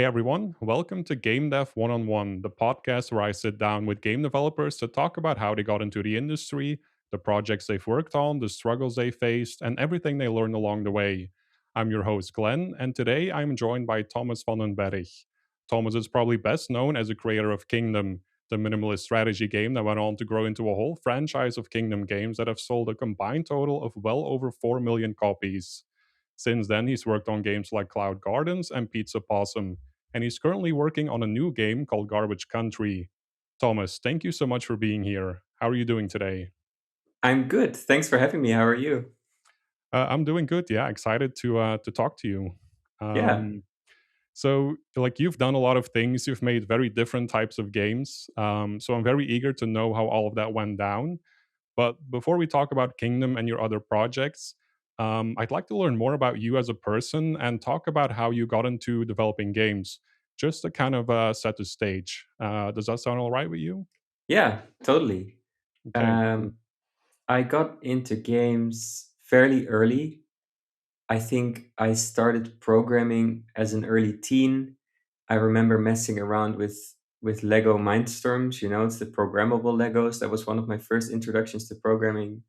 Hey everyone, welcome to Game Dev One on One, the podcast where I sit down with game developers to talk about how they got into the industry, the projects they've worked on, the struggles they faced, and everything they learned along the way. I'm your host, Glenn, and today I'm joined by Thomas van den Berg. Thomas is probably best known as a creator of Kingdom, the minimalist strategy game that went on to grow into a whole franchise of Kingdom games that have sold a combined total of well over 4 million copies. Since then, he's worked on games like Cloud Gardens and Pizza Possum, and he's currently working on a new game called Garbage Country. Thomas, thank you so much for being here. How are you doing today? I'm good. Thanks for having me. How are you? I'm doing good. Yeah, excited to talk to you. Yeah. Um, like you've done a lot of things. You've made very different types of games. So I'm very eager to know how all of that went down. But before we talk about Kingdom and your other projects, I'd like to learn more about you as a person and talk about how you got into developing games, just to kind of set the stage. Does that sound all right with you? Yeah, totally. Okay, cool. Um, I got into games fairly early. I think I started programming as an early teen. I remember messing around with Lego Mindstorms, it's the programmable Legos. That was one of my first introductions to programming.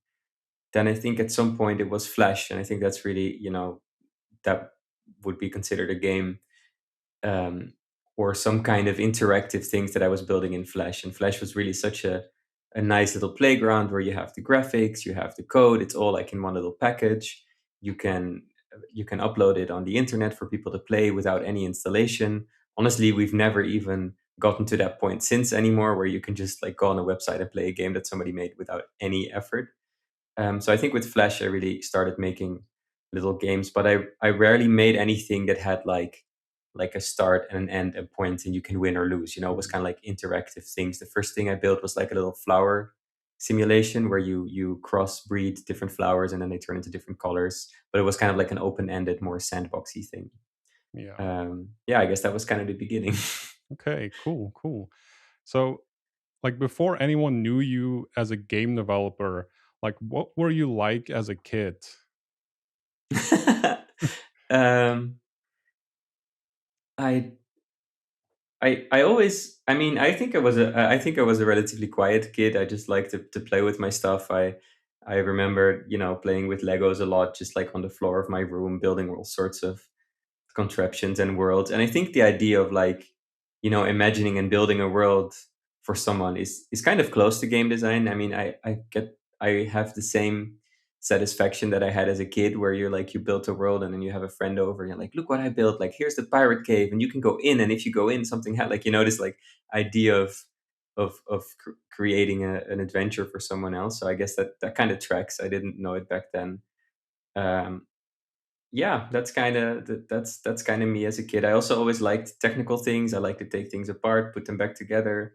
Then I think at some point it was Flash, and I think that's really, that would be considered a game. Or some kind of interactive things that I was building in Flash. And Flash was really such a nice little playground where you have the graphics, you have the code, it's all like in one little package. You can you can upload it on the internet for people to play without any installation. Honestly, we've never even gotten to that point since anymore where you can just like go on a website and play a game that somebody made without any effort. So I think with Flash, I really started making little games, but I rarely made anything that had like a start and an end and point, and you can win or lose. It was kind of like interactive things. The first thing I built was like a little flower simulation where you crossbreed different flowers and then they turn into different colors. But it was kind of like an open ended, more sandboxy thing. Yeah. Yeah, I guess that was kind of the beginning. Okay, cool, cool. So, like before anyone knew you as a game developer, like what were you like as a kid? um, I I always I mean I think I was a relatively quiet kid. I just liked to play with my stuff. I remember, playing with Legos a lot, just like on the floor of my room, building all sorts of contraptions and worlds. And I think the idea of like, imagining and building a world for someone is kind of close to game design. I mean, I have the same satisfaction that I had as a kid where you're like you built a world and then you have a friend over and you're like, look what I built. Like here's the pirate cave and you can go in, and if you go in something like this like idea of creating an adventure for someone else. So I guess that kind of tracks. I didn't know it back then. Um, yeah, that's kind of me as a kid. I also always liked technical things. I like to take things apart, put them back together.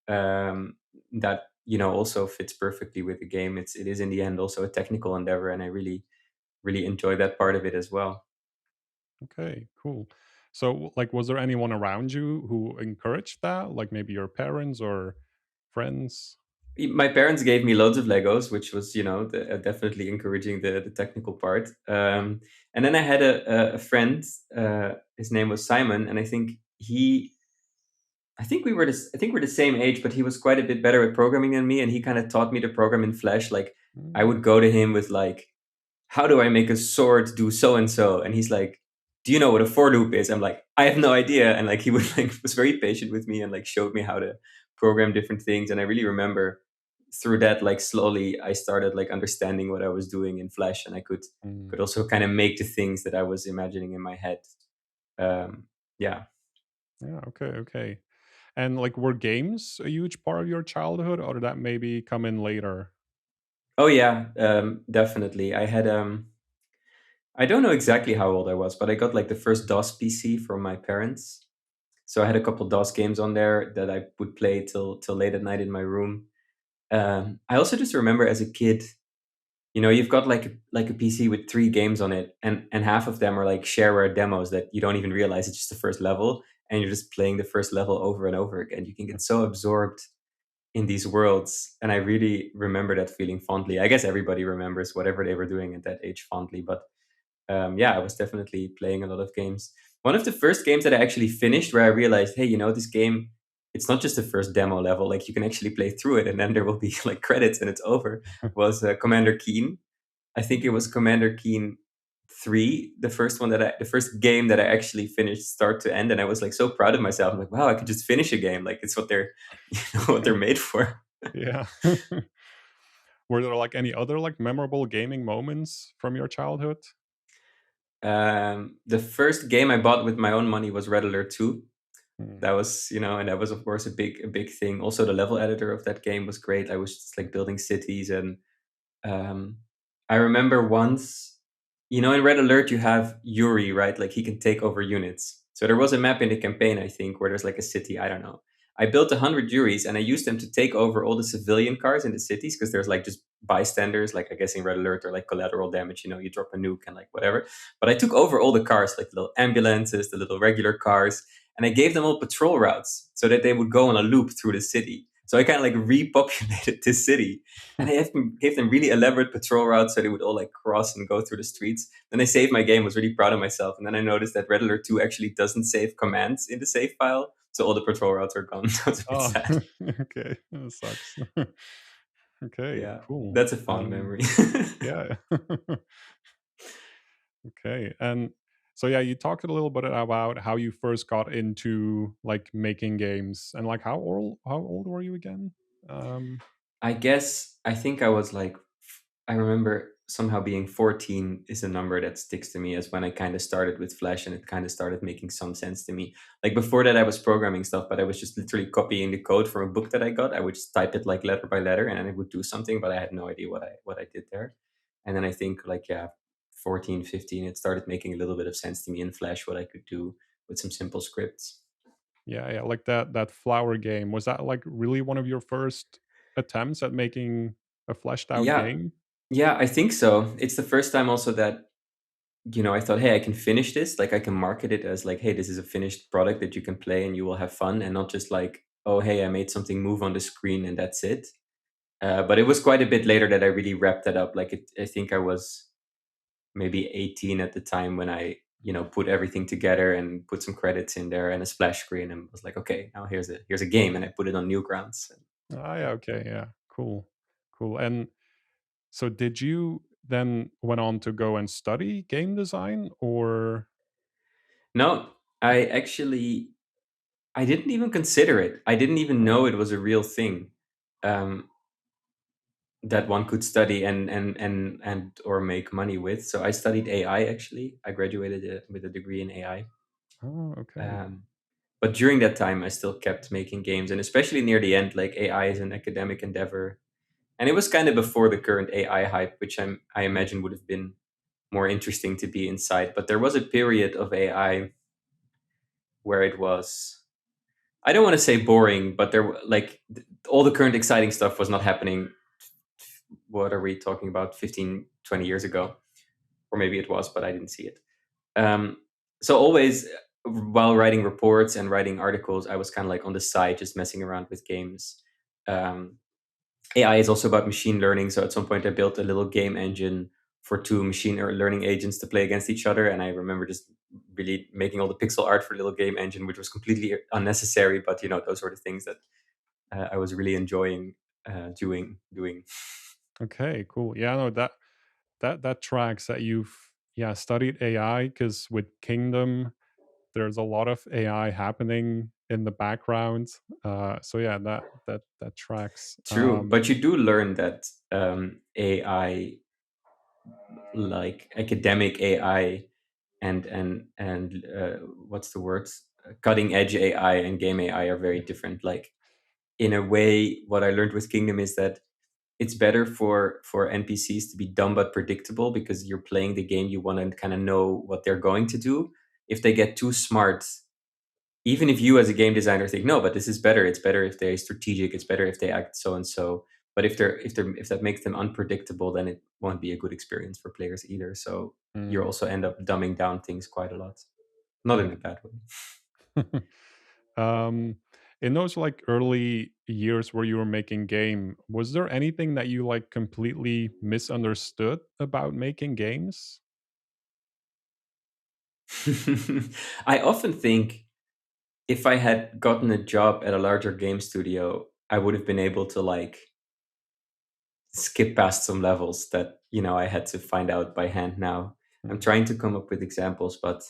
That also fits perfectly with the game. It is in the end also a technical endeavor, and I really enjoy that part of it as well. Okay, cool. So, like, was there anyone around you who encouraged that? Like maybe your parents or friends? My parents gave me loads of Legos, which was definitely encouraging the technical part. And then I had a friend. His name was Simon, and I think we're the same age, but he was quite a bit better at programming than me, and he kind of taught me to program in Flash. Like I would Mm, go to him with like, "How do I make a sword do so and so?" And he's like, "Do you know what a for loop is?" I'm like, "I have no idea." And like he would like was very patient with me and like showed me how to program different things. And I really remember through that, like slowly, I started like understanding what I was doing in Flash, and I could mm. also kind of make the things that I was imagining in my head. Yeah. Yeah, okay, okay. And like, were games a huge part of your childhood, or did that maybe come in later? Oh yeah, definitely. I don't know exactly how old I was, but I got like the first DOS PC from my parents. So I had a couple DOS games on there that I would play till late at night in my room. I also just remember as a kid, you've got like a PC with three games on it, and half of them are like shareware demos that you don't even realize it's just the first level, and you're just playing the first level over and over again. You can get so absorbed in these worlds, and I really remember that feeling fondly. I guess everybody remembers whatever they were doing at that age fondly, but Yeah, I was definitely playing a lot of games. One of the first games that I actually finished where I realized, hey, this game, it's not just the first demo level. Like you can actually play through it, and then there will be like credits and it's over. Was Commander Keen. I think it was Commander Keen 3, the first game that I actually finished start to end, and I was like so proud of myself. I'm like, wow, I could just finish a game. Like it's what they're, what they're made for. Yeah. Were there like any other like memorable gaming moments from your childhood? The first game I bought with my own money was Red Alert 2. Hmm. That was, and that was of course a big thing. Also, the level editor of that game was great. I was just like building cities, and um, I remember once, in Red Alert you have Yuri, right? Like he can take over units. So there was a map in the campaign, I think, where there's like a city. I don't know. I built 100 Yuris and I used them to take over all the civilian cars in the cities because there's like just bystanders, like I guess in Red Alert or like collateral damage. You drop a nuke and like whatever. But I took over all the cars, like the little ambulances, the little regular cars, and I gave them all patrol routes so that they would go on a loop through the city. So I kind of like repopulated this city, and I gave them really elaborate patrol routes so they would all like cross and go through the streets. Then I saved my game, was really proud of myself. And then I noticed that Red Alert 2 actually doesn't save commands in the save file. So all the patrol routes are gone. So it's a bit Oh, sad. okay. That sucks. Okay, Yeah, cool. that's a fond memory. Yeah. Okay. And so yeah, you talked a little bit about how you first got into like making games and like how old were you again? Um I think I was like, I remember somehow being 14 is a number that sticks to me as when I kind of started with Flash and it kind of started making some sense to me. Like before that, I was programming stuff, but I was just literally copying the code from a book that I got. I would just type it like letter by letter and then it would do something, but I had no idea what I did there. And then I think like, yeah, 14, 15, it started making a little bit of sense to me in Flash what I could do with some simple scripts. yeah, yeah, like that flower game. Was that like really one of your first attempts at making a fleshed out Yeah, game? yeah, I think so. It's the first time also that I thought, hey, I can finish this. Like, I can market it as like, hey, this is a finished product that you can play and you will have fun, and not just like, oh, hey, I made something move on the screen and that's it. But it was quite a bit later that I really wrapped that up. Like, I think I was maybe 18 at the time when I, put everything together and put some credits in there and a splash screen and was like, okay, now here's a game, and I put it on Newgrounds. Ah, yeah, okay, yeah. Cool. Cool. And so did you then went on to go and study game design or No, I didn't even consider it. I didn't even know it was a real thing. Um, that one could study and or make money with. So I studied AI actually. I graduated with a degree in AI. Oh, okay. Um, but during that time, I still kept making games, and especially near the end, like AI is an academic endeavor, and it was kind of before the current AI hype, which I imagine would have been more interesting to be inside. But there was a period of AI where it was. I don't want to say boring, but all the current exciting stuff was not happening. What are we talking about? 15, 20 years ago, or maybe it was, but I didn't see it. Um, so always while writing reports and writing articles, I was kind of like on the side, just messing around with games. Um, AI is also about machine learning. So at some point, I built a little game engine for two machine learning agents to play against each other. And I remember just really making all the pixel art for the little game engine, which was completely unnecessary. But those were the things that I was really enjoying doing. Okay, cool. Yeah, no, that tracks that you've yeah studied AI because with Kingdom there's a lot of AI happening in the background. So yeah, that tracks. True, but you do learn that AI, like academic AI, and what's the word? Cutting edge AI and game AI are very different. Like in a way, what I learned with Kingdom is that it's better for NPCs to be dumb but predictable because you're playing the game. You want to kind of know what they're going to do. If they get too smart, even if you as a game designer think no, but this is better, it's better if they're strategic, it's better if they act so and so, but if that makes them unpredictable, then it won't be a good experience for players either. So you Mm, also end up dumbing down things quite a lot, not in yeah. a bad way. um, in those like early years where you were making game, was there anything that you like completely misunderstood about making games? I often think if I had gotten a job at a larger game studio, I would have been able to like skip past some levels that, I had to find out by hand now. I'm Mm. trying to come up with examples, but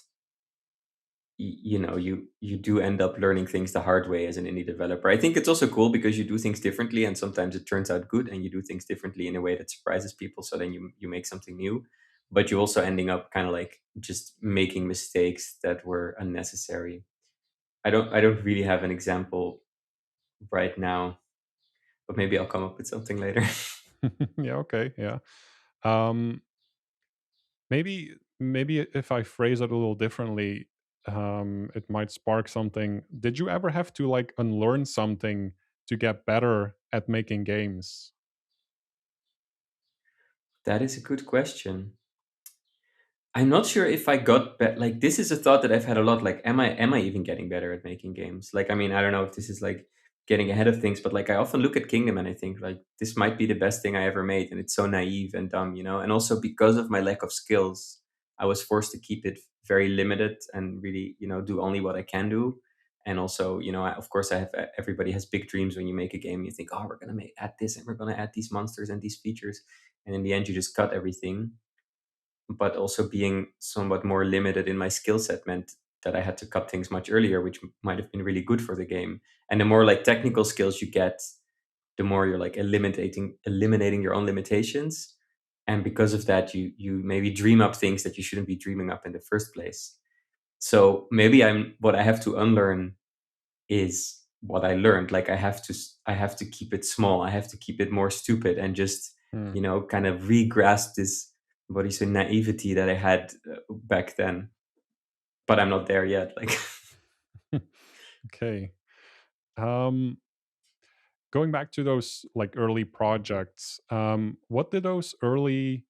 you do end up learning things the hard way as an indie developer. I think it's also cool because you do things differently and sometimes it turns out good and you do things differently in a way that surprises people, so then you make something new, but you also ending up kind of like just making mistakes that were unnecessary. I don't really have an example right now, but maybe I'll come up with something later. Yeah, okay, yeah. Um, maybe if I phrase it a little differently, it might spark something. Did you ever have to like unlearn something to get better at making games? That is a good question. I'm not sure if I got like, this is a thought that I've had a lot. Like, am I even getting better at making games? Like, I mean, I don't know if this is like getting ahead of things, but like I often look at Kingdom and I think like this might be the best thing I ever made, and it's so naive and dumb, And also because of my lack of skills, I was forced to keep it very limited and really, do only what I can do. And also, of course, everybody has big dreams when you make a game. You think, oh, we're gonna add this, and we're gonna add these monsters and these features, and in the end, you just cut everything. But also being somewhat more limited in my skill set meant that I had to cut things much earlier, which might have been really good for the game. And the more like technical skills you get, the more you're like eliminating your own limitations. And because of that, you maybe dream up things that you shouldn't be dreaming up in the first place. So maybe I'm what I have to unlearn is what I learned. Like I have to keep it small. I have to keep it more stupid and just, Hmm. kind of re-grasp this, what do you say, naivety that I had back then. But I'm not there yet. Like, Okay. Um, Going back to those like early projects, what did those early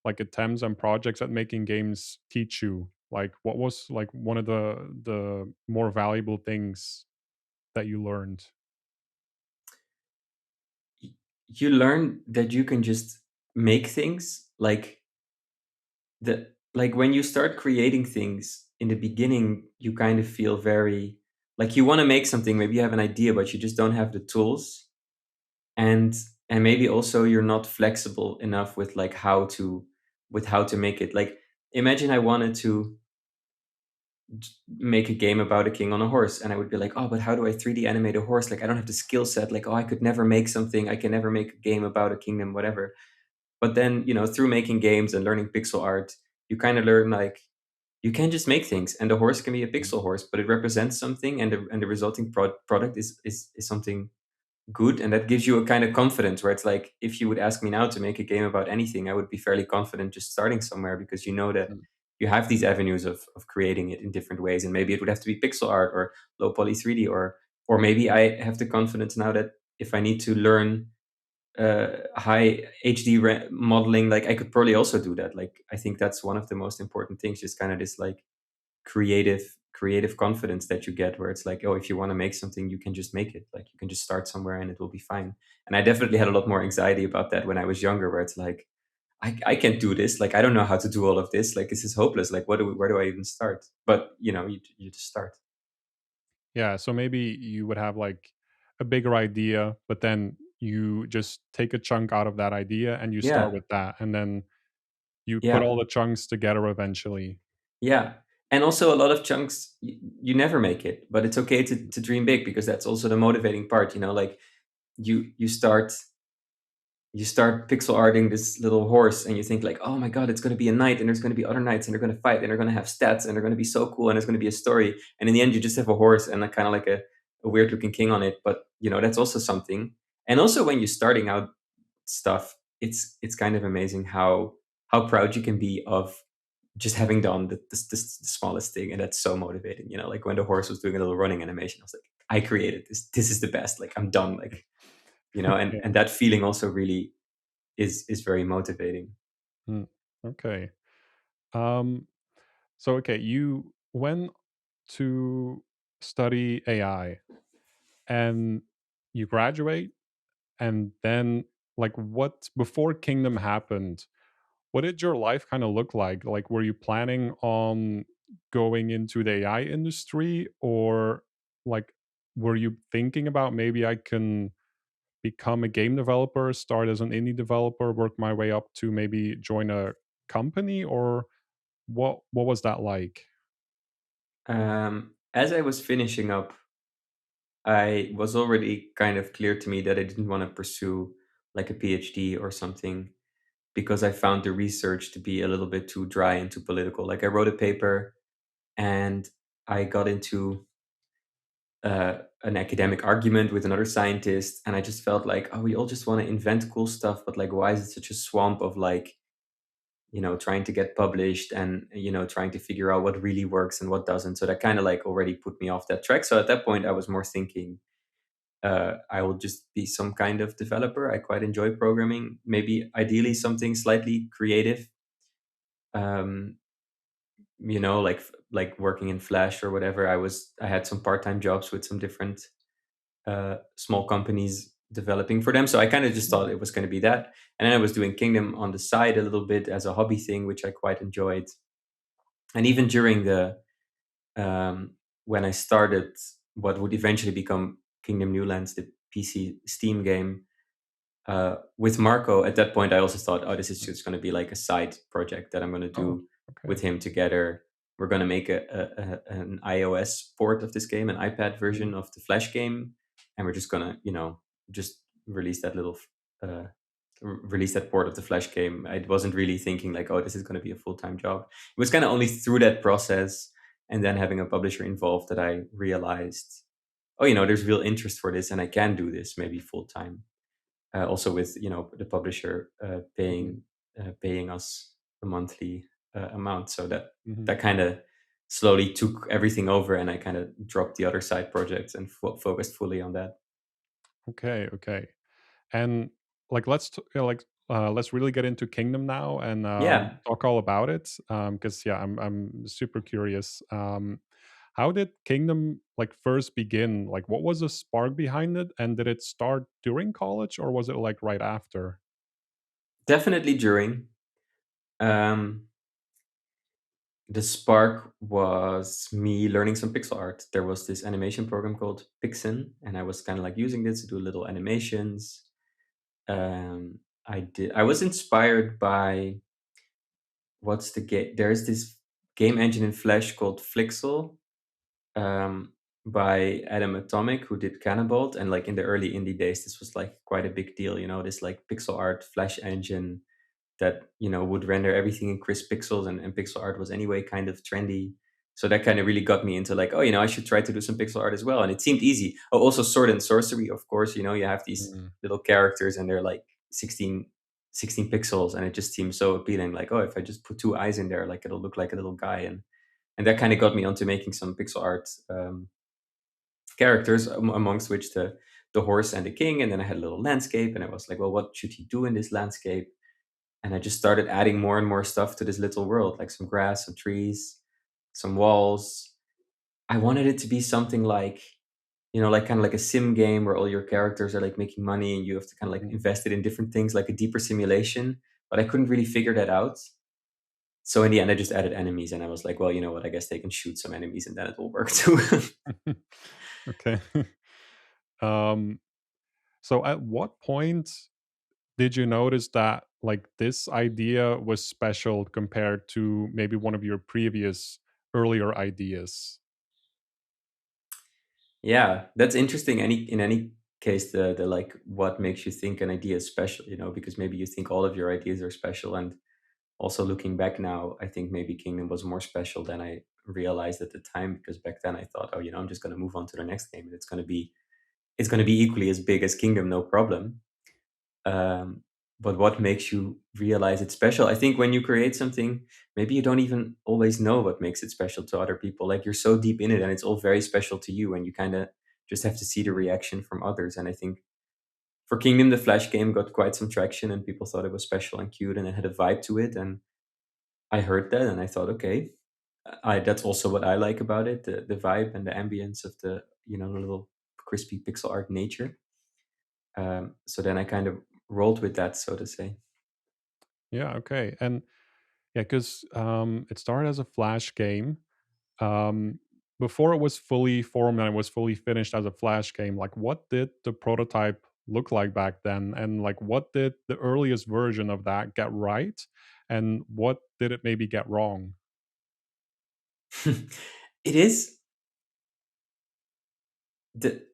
like attempts and projects at making games teach you? Like, what was like one of the more valuable things that you learned? you learn that you can just make things like when you start creating things in the beginning, you kind of feel very like you want to make something. Maybe you have an idea, but you just don't have the tools, and maybe also you're not flexible enough with like how to make it. Like, imagine I wanted to make a game about a king on a horse, and I would be like, oh, but how do I 3D animate a horse? Like, I don't have the skill set. Like, oh, I could never make something. I can never make a game about a kingdom, whatever. But then, through making games and learning pixel art, you kind of learn like you can just make things, and the horse can be a Mm. pixel horse, but it represents something, and the resulting product is something good, and that gives you a kind of confidence where it's like, if you would ask me now to make a game about anything, I would be fairly confident just starting somewhere, because you know that Mm. you have these avenues of creating it in different ways, and maybe it would have to be pixel art or low poly 3D, or maybe I have the confidence now that if I need to learn high HD modeling, like I could probably also do that. Like, I think that's one of the most important things, just kind of this like creative confidence that you get, where it's like, oh, if you want to make something, you can just make it. Like, you can just start somewhere and it will be fine. And I definitely had a lot more anxiety about that when I was younger, where it's like, I can't do this. Like, I don't know how to do all of this. Like, this is hopeless. Like, where do I even start? But you just start. Yeah, so maybe you would have like a bigger idea, but then you just take a chunk out of that idea and you start Yeah, with that, and then you put yeah, all the chunks together eventually. yeah. And also, a lot of chunks you never make it, but it's okay to dream big, because that's also the motivating part. Like, you start pixel arting this little horse, and you think like, oh my god, it's going to be a knight, and there's going to be other knights, and they're going to fight, and they're going to have stats, and they're going to be so cool, and there's going to be a story. And in the end, you just have a horse and kind of like a weird looking king on it. But that's also something. And also, when you're starting out stuff, it's kind of amazing how proud you can be of just having done the smallest thing. And that's so motivating. Like, when the horse was doing a little running animation, I was like, I created this is the best. Like, I'm done. Like, and Yeah. that feeling also really is very motivating. Mm. Okay. Um, so okay, you went to study AI and you graduate, and then like what before Kingdom happened, what did your life kind of look like? Like, were you planning on going into the AI industry, or like were you thinking about maybe I can become a game developer, start as an indie developer, work my way up to maybe join a company, or what was that like? As I was finishing up, I was already kind of clear to me that I didn't want to pursue like a PhD or something because I found the research to be a little bit too dry and too political. Like I wrote a paper and I got into an academic argument with another scientist, and I just felt like, oh, we all just want to invent cool stuff, but like, why is it such a swamp of like, trying to get published and trying to figure out what really works and what doesn't. So that kind of like already put me off that track. So at that point, I was more thinking I will just be some kind of developer. I quite enjoy programming. Maybe ideally something slightly creative. Um, like working in Flash or whatever. I had some part time jobs with some different small companies developing for them. So I kind of just thought it was going to be that. And then I was doing Kingdom on the side a little bit as a hobby thing, which I quite enjoyed. And even during the when I started what would eventually become Kingdom Newlands, the PC Steam game, with Marco, at that point, I also thought, oh, this is just going to be like a side project that I'm going to Oh, do with okay. him together. We're going to make an iOS port of this game, an iPad Mhm. version of the Flash game, and we're just going to, just release that uh, release that port of the Flash game. I wasn't really thinking like, oh, this is going to be a full time job. It was kind of only through that process and then having a publisher involved that I realized, oh, there's real interest for this, and I can do this maybe full time also with the publisher Mhm. paying us a monthly amount, so Mhm. that kind of slowly took everything over, and I kind of dropped the other side projects and focused fully on that. Okay, okay. And like let's really get into Kingdom now and Yeah, talk all about it. Because yeah, I'm super curious. How did Kingdom like first begin? Like, what was the spark behind it, and did it start during college, or was it like right after? definitely during. um, the spark was me learning some pixel art. There was this animation program called Pixin, and I was kind of like using this to do little animations. I was inspired by what's the game? There's this game engine in Flash called Flixel, um, by Adam Atomic, who did Cannonbolt. And like in the early indie days, this was like quite a big deal. This like pixel art Flash engine that would render everything in crisp pixels, and pixel art was anyway kind of trendy. So that kind of really got me into like, oh, I should try to do some pixel art as well. And it seemed easy. Oh, also Sword and Sorcery, of course. You have these Mm. little characters and they're like 16 pixels, and it just seems so appealing. Like, oh, if I just put two eyes in there, like it'll look like a little guy. And that kind of got me onto making some pixel art characters, amongst which the horse and the king. And then I had a little landscape, and I was like, well, what should he do in this landscape? And I just started adding more and more stuff to this little world, like some grass, some trees, some walls. I wanted it to be something like, like kind of like a sim game where all your characters are like making money and you have to kind of like Mhm. invest it in different things, like a deeper simulation. But I couldn't really figure that out. So in the end, I just added enemies, and I was like, well, you know what? I guess they can shoot some enemies, and then it will work too. Okay. um. So, at what point did you notice that like this idea was special compared to maybe one of your previous earlier ideas? Yeah, that's interesting. In any case, the like what makes you think an idea is special, because maybe you think all of your ideas are special. And also looking back now, I think maybe Kingdom was more special than I realized at the time, because back then I thought, oh, I'm just gonna move on to the next game, and it's gonna be equally as big as Kingdom, no problem. Um, but what makes you realize it's special? I think when you create something, maybe you don't even always know what makes it special to other people. Like you're so deep in it, and it's all very special to you, and you kind of just have to see the reaction from others. And I think for Kingdom, the Flash game got quite some traction, and people thought it was special and cute, and it had a vibe to it. And I heard that, and I thought, okay, I that's also what I like about it, the vibe and the ambience of the little crispy pixel art nature. So then I kind of rolled with that, so to say. Yeah, okay. And yeah, because it started as a Flash game. um, before it was fully formed and it was fully finished as a Flash game, like what did the prototype look like back then? And like what did the earliest version of that get right? And what did it maybe get wrong? It is the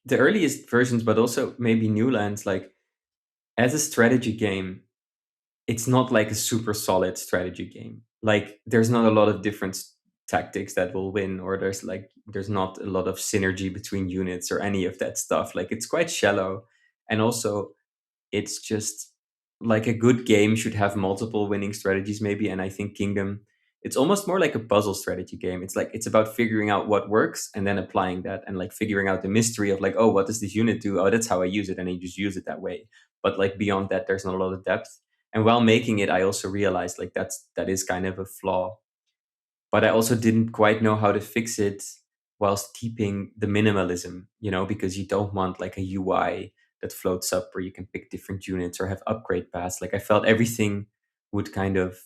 the earliest versions, but also maybe Newlands, like as a strategy game, it's not like a super solid strategy game. Like there's not a lot of different tactics that will win, or there's not a lot of synergy between units or any of that stuff. Like it's quite shallow, and also it's just like a good game should have multiple winning strategies maybe. And I think Kingdom, it's almost more like a puzzle strategy game. It's like it's about figuring out what works and then applying that, and like figuring out the mystery of like, oh, what does this unit do? Oh, that's how I use it, and then you just use it that way. But like beyond that, there's not a lot of depth. And while making it, I also realized like that is kind of a flaw, but I also didn't quite know how to fix it whilst keeping the minimalism, because you don't want like a UI that floats up where you can pick different units or have upgrade paths. Like I felt everything would kind of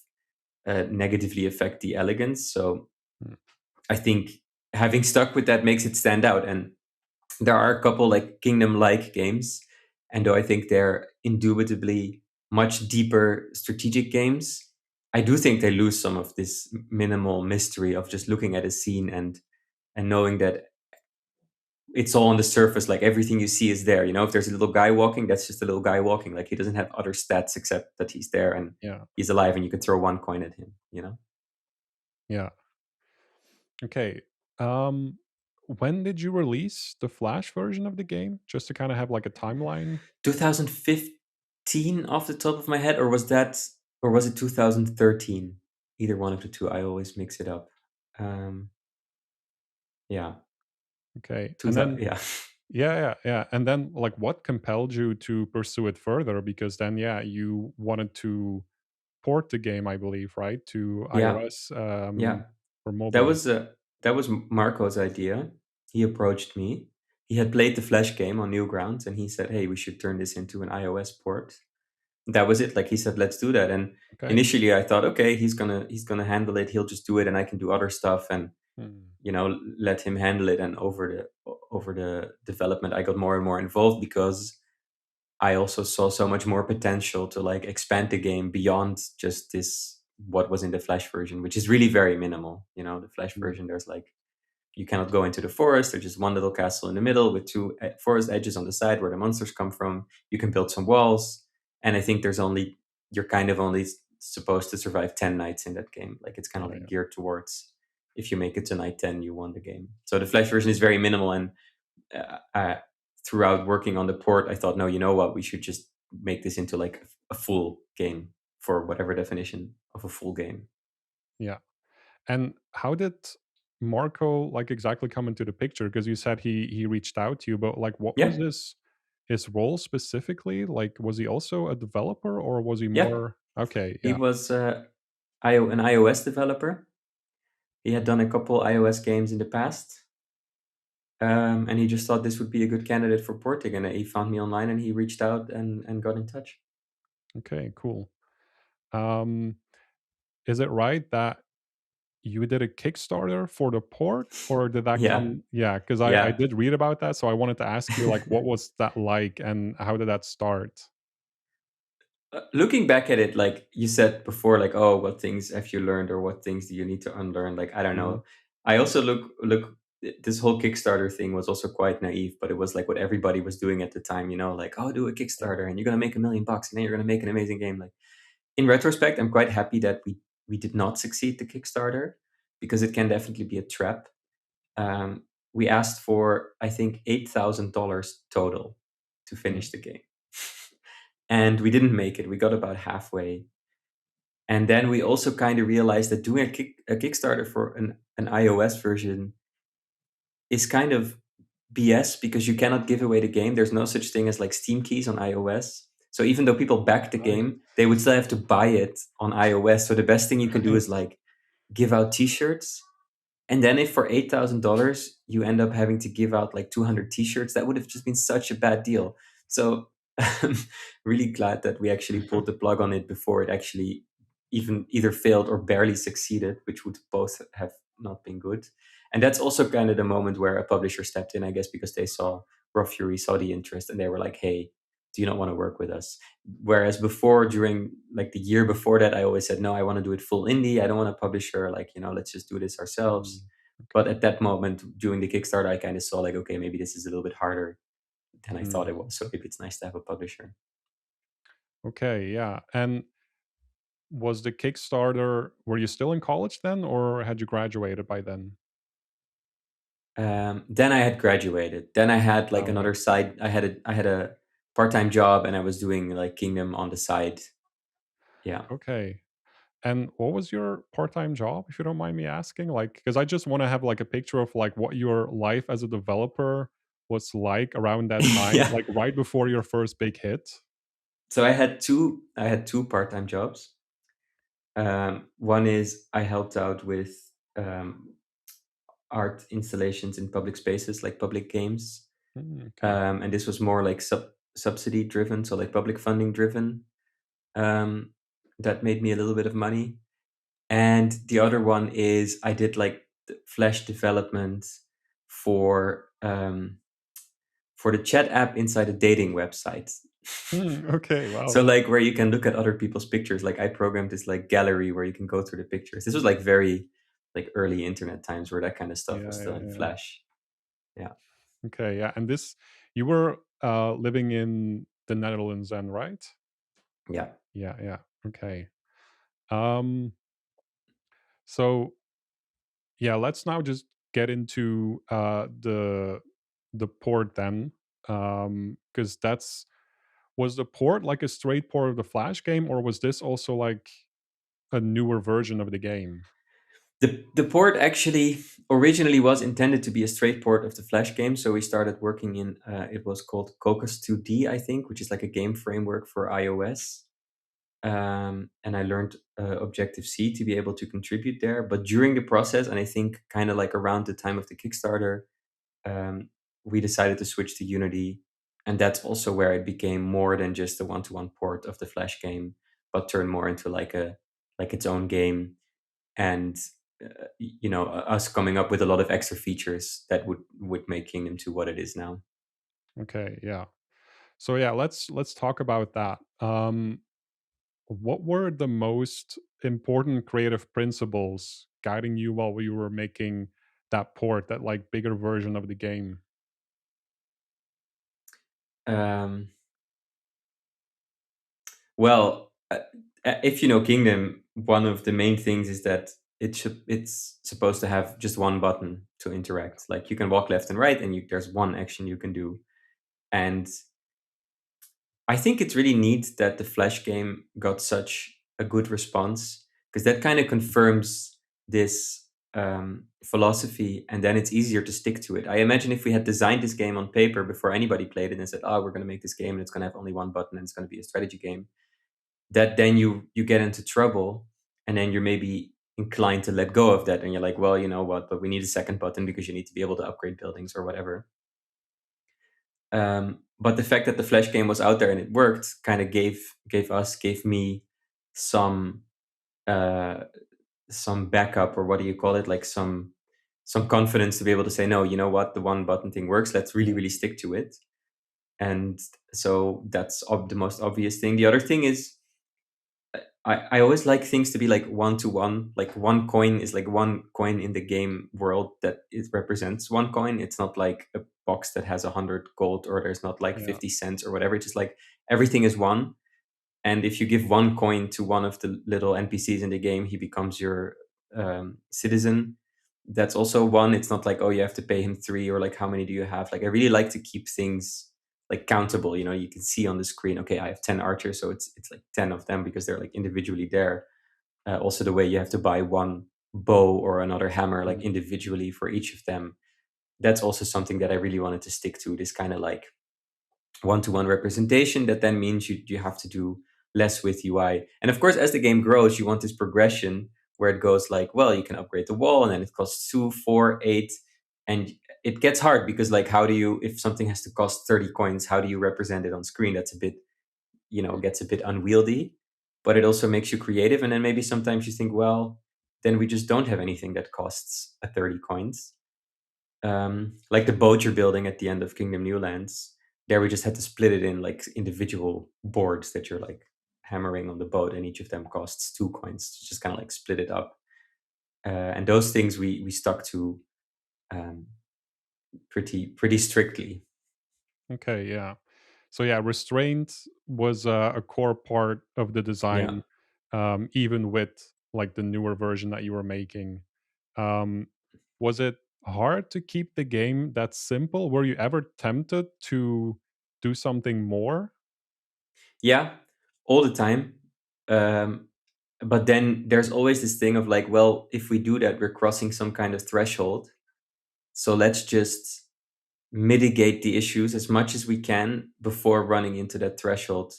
negatively affect the elegance. So Mm, I think having stuck with that makes it stand out. And there are a couple like Kingdom-like games, and though I think they're indubitably much deeper strategic games, I do think they lose some of this minimal mystery of just looking at a scene and knowing that it's all on the surface. Like everything you see is there. If there's a little guy walking, that's just a little guy walking. Like he doesn't have other stats except that he's there and yeah, he's alive, and you can throw one coin at him. yeah. Okay. Um, when did you release the Flash version of the game? Just to kind of have like a timeline. 2015 off the top of my head, or was it 2013? Either one of the two. I always mix it up. Um, yeah, Okay. And 2000. then Yeah, yeah, yeah, yeah. And then like what compelled you to pursue it further? Because then yeah, you wanted to port the game, I believe, right? To yeah, iOS yeah. or That mobile. was that was Marco's idea. He approached me. He had played the Flash game on Newgrounds, and he said, "Hey, we should turn this into an iOS port." That was it. Like he said, "Let's do that." And Okay. initially, I thought, "Okay, he's gonna handle it. He'll just do it, and I can do other stuff." And Hmm. let him handle it. And over the development, I got more and more involved because I also saw so much more potential to like expand the game beyond just this what was in the Flash version, which is really very minimal. The Flash Hmm. version, there's like you cannot go into the forest. There's just one little castle in the middle with two forest edges on the side where the monsters come from. You can build some walls, and I think you're kind of only supposed to survive 10 nights in that game. Like it's kind of Oh like yeah. geared towards if you make it to night 10, you won the game. So the Flash version is very minimal, and I, throughout working on the port, I thought, no, you know what, we should just make this into like a full game for whatever definition of a full game. Yeah. And how did Marco like exactly come into the picture? Because you said he reached out to you, but like what was Yeah, his role specifically? Like was he also a developer or was he yeah. more okay, He yeah. was an iOS developer. He had done a couple iOS games in the past, and he just thought this would be a good candidate for porting. And he found me online, and he reached out and got in touch. Okay, cool. Um is it right that you did a Kickstarter for the port, or did that Yeah, come yeah, because I yeah. did read about that, so I wanted to ask you, like, what was that like, and how did that start? Looking back at it, like you said before, like, oh, what things have you learned, or what things do you need to unlearn? Like, I don't Mhm, know. I also look. This whole Kickstarter thing was also quite naive, but it was like what everybody was doing at the time. Like, oh, do a yeah, Kickstarter, and you're gonna make $1 million, and then you're gonna make an amazing game. Like, in retrospect, I'm quite happy that we did not succeed the Kickstarter, because it can definitely be a trap. We asked for, I think, $8,000 total to mm, finish the game, and we didn't make it. We got about halfway, and then we also kind of realized that doing a Kickstarter for an iOS version is kind of BS, because you cannot give away the game. There's no such thing as like Steam keys on iOS. So even though people back the right, game, they would still have to buy it on iOS. So the best thing you can do right, is like give out T-shirts. And then if for $8,000 you end up having to give out like 200 T-shirts, that would have just been such a bad deal. So I'm really glad that we actually pulled the plug on it before it actually even either failed or barely succeeded, which would both have not been good. And that's also kind of the moment where a publisher stepped in, I guess, because they saw Raw Fury saw the interest and they were like, "Hey, do you not want to work with us?" Whereas before, during like the year before that, I always said, "No, I want to do it full indie. I don't want a publisher. Like, let's just do this ourselves." Mm, But okay. at that moment, during the Kickstarter, I kind of saw like, okay, maybe this is a little bit harder than I thought it Mm, was. So maybe it's nice to have a publisher. okay, yeah. And was the Kickstarter, were you still in college then, or had you graduated by then? Then I had graduated. Then I had like Oh, yeah. another side. I had a part-time job, and I was doing like Kingdom on the side. Yeah. Okay. And what was your part-time job, if you don't mind me asking? Like, because I just want to have like a picture of like what your life as a developer was like around that time, Yeah. like right before your first big hit. So I had two part-time jobs. One is I helped out with um, art installations in public spaces, like public games, Mm, okay. and this was more like subsidy driven, so like public funding driven. Um, that made me a little bit of money. And the other one is I did like the Flash development for for the chat app inside a dating website. Mm, okay. So Wow. like where you can look at other people's pictures. Like I programmed this like gallery where you can go through the pictures. This was like very like early internet times where that kind of stuff was Yeah. still Yeah. in Yeah. Flash. Yeah. Okay. Yeah. And this, you were living in the Netherlands then, right? Yeah. Yeah. Yeah. Okay. Um. So yeah, let's now just get into the port then, because that's was the port like a straight port of the Flash game, or was this also like a newer version of the game? The port actually originally was intended to be a straight port of the Flash game. So we started working in it was called Cocos 2D, I think, which is like a game framework for iOS. And I learned Objective C to be able to contribute there. But during the process, and I think kind of like around the time of the Kickstarter, um, we decided to switch to Unity, and that's also where it became more than just a one-to-one port of the Flash game, but turned more into like its own game, and us coming up with a lot of extra features that would make Kingdom 2 what it is now. Okay, yeah. So yeah, let's talk about that. What were the most important creative principles guiding you while you were making that port, that like bigger version of the game? Um, well, if you know Kingdom, one of the main things is that it's supposed to have just one button to interact. Like you can walk left and right, and there's one action you can do. And I think it's really neat that the Flash game got such a good response because that kind of confirms this philosophy, and then it's easier to stick to it. I imagine if we had designed this game on paper before anybody played it and said, "Oh, we're going to make this game and it's going to have only one button and it's going to be a strategy game," that then you get into trouble, and then you're maybe inclined to let go of that, and you're like, "Well, you know what? But we need a second button because you need to be able to upgrade buildings or whatever." But the fact that the Flash game was out there and it worked kind of gave me some uh, some backup, or what do you call it, like some confidence to be able to say, no, you know what, the one button thing works. Let's really Yeah. really stick to it. And so that's the most obvious thing. The other thing is I always like things to be like one to one. Like one coin is like one coin in the game world that it represents one coin. It's not like a box that has 100 gold, or there's not like Yeah. 50 cents or whatever. It's just like everything is one. And if you give one coin to one of the little NPCs in the game, he becomes your citizen. That's also one. It's not like, oh, you have to pay him three, or like, how many do you have? Like, I really like to keep things like countable. You can see on the screen, okay, I have 10 archers, so it's like 10 of them because they're like individually there. Also, the way you have to buy one bow or another hammer like Mm, individually for each of them. That's also something that I really wanted to stick to. This kind of like one-to-one representation, that then means you have to do less with UI. And of course, as the game grows, you want this progression where it goes like, well, you can upgrade the wall, and then it costs 2, 4, 8, and it gets hard because like, how do you, if something has to cost 30 coins, how do you represent it on screen? That's a bit, gets a bit unwieldy, but it also makes you creative. And then maybe sometimes you think, well, then we just don't have anything that costs a 30 coins. Like the boat you're building at the end of Kingdom Newlands, there we just had to split it in like individual boards that you're like hammering on the boat, and each of them costs 2 coins. To just kind of like split it up, and those things we stuck to um, pretty strictly. Okay, yeah. So yeah, restraint was a core part of the Yeah. design, even with like the newer version that you were making. Um, was it hard to keep the game that simple? Were you ever tempted to do something more? Yeah, all the time. Um, but then there's always this thing of like, well, if we do that, we're crossing some kind of threshold. So let's just mitigate the issues as much as we can before running into that threshold.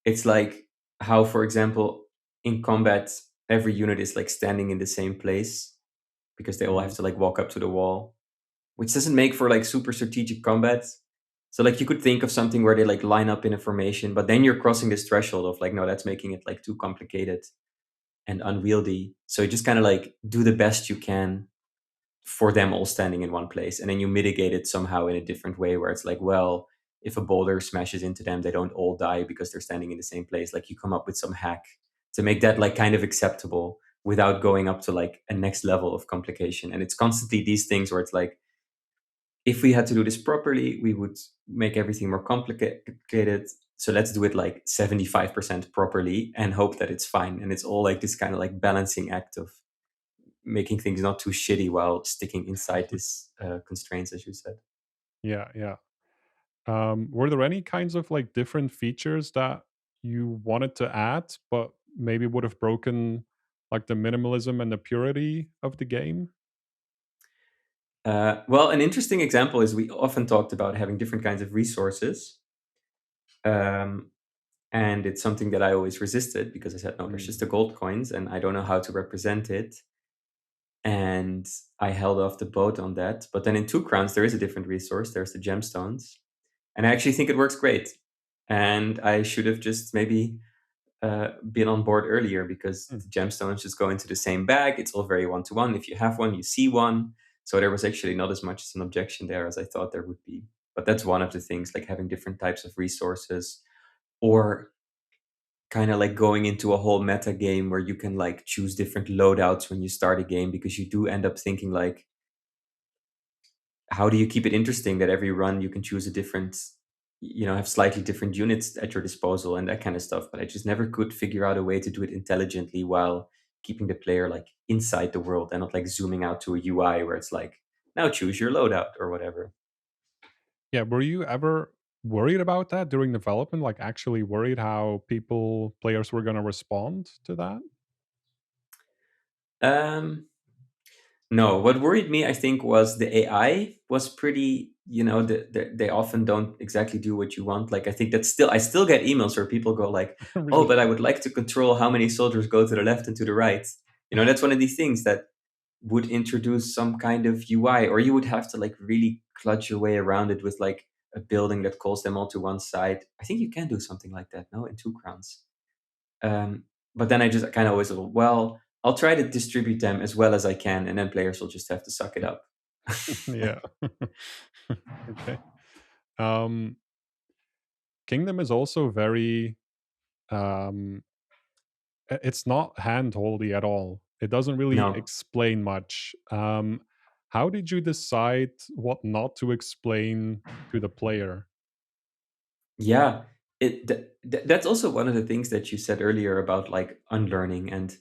It's like how, for example, in combat, every unit is like standing in the same place because they all have Mhm. to like walk up to the wall, which doesn't make for like super strategic combat. So like you could think of something where they like line up in a formation, but then you're crossing this threshold of like, no, that's making it like too complicated and unwieldy. So you just kind of like do the best you can for them all standing in one place. And then you mitigate it somehow in a different way where it's like, well, if a boulder smashes into them, they don't all die because they're standing in the same place. Like you come up with some hack to make that like kind of acceptable without going up to like a next level of complication. And it's constantly these things where it's like, if we had to do this properly, we would make everything more complicated. So let's do it like 75% properly and hope that it's fine. And it's all like this kind of like balancing act of making things not too shitty while sticking inside this constraints, as you said. Yeah, yeah. Were there any kinds of like different features that you wanted to add, but maybe would have broken like the minimalism and the purity of the game? Well, an interesting example is we often talked about having different kinds of resources. Um, and it's something that I always resisted because I said, no, there's Mm. just the gold coins and I don't know how to represent it. And I held off the boat on that. But then in Two Crowns, there is a different resource. There's the gemstones. And I actually think it works great. And I should have just maybe been on board earlier because Mm. the gemstones just go into the same bag. It's all very one to one. If you have one, you see one. So there was actually not as much as an objection there as I thought there would be. But that's one of the things, like having different types of resources, or kind of like going into a whole meta game where you can like choose different loadouts when you start a game, because you do end up thinking like, how do you keep it interesting that every run you can choose a different, have slightly different units at your disposal and that kind of stuff. But I just never could figure out a way to do it intelligently while keeping the player like inside the world and not like zooming out to a UI where it's like, now choose your loadout or whatever. Yeah, were you ever worried about that during development? Like actually worried how players were going to respond to that? um No, what worried me, I think, was the AI was pretty, they often don't exactly do what you want. Like, I think that I still get emails where people go like, oh, Really? but I would like to control how many soldiers go to the left and to the right. That's one of these things that would introduce some kind of UI, or you would have to like really clutch your way around it with like a building that calls them all to one side. I think you can do something like that, no, in Two Crowns. Um, but then I just kind of always thought, well, I'll try to distribute them as well as I can, and then players will just have to suck it up. Yeah. Okay. Um Kingdom is also very um it's not hand-holdy at all. It doesn't really No. explain much. How did you decide what not to explain to the player? Yeah, that's also one of the things that you said earlier about like unlearning, and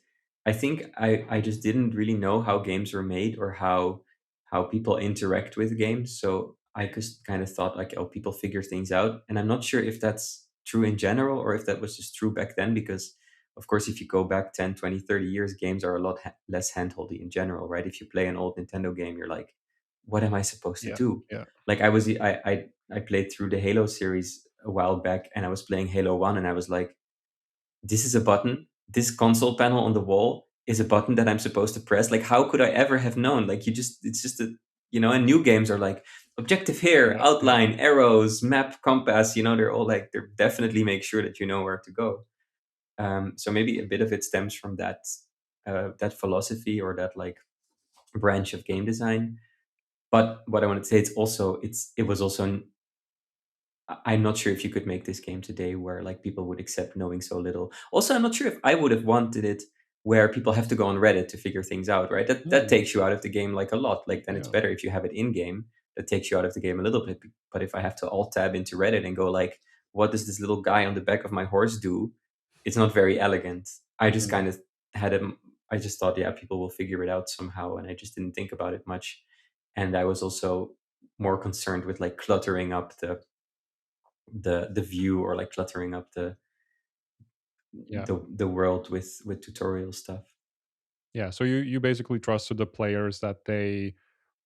I think I just didn't really know how games were made or how people interact with games. So I just kind of thought like, oh, people figure things out, and I'm not sure if that's true in general or if that was just true back then, because of course if you go back 10, 20, 30 years, games are a lot less handholdy in general, right? If you play an old Nintendo game, you're like, what am I supposed to Yeah. do? Yeah. Like I played through the Halo series a while back, and I was playing Halo 1, and I was like, this is a button. This console panel on the wall is a button that I'm supposed to press. Like, how could I ever have known? Like, it's just and new games are like objective here, Yeah. Yeah. outline, arrows, map, compass. They're all like, they definitely make sure that you know where to go. So maybe a bit of it stems from that. that philosophy or that like branch of game design. But what I wanted to say, it was also I'm not sure if you could make this game today where like people would accept knowing so little. Also, I'm not sure if I would have wanted it where people have to go on Reddit to figure things out, right? That Hmm, takes you out of the game like a lot. Like then it's yeah. better if you have it in game. That takes you out of the game a little bit. But if I have to alt tab into Reddit and go like, what does this little guy on the back of my horse do? It's not very elegant. I just Hmm. kind of had him. I just thought, yeah, people will figure it out somehow, and I just didn't think about it much. And I was also more concerned with like cluttering up the view or like cluttering up Yeah. the world with tutorial stuff. Yeah. So you basically trusted the players that they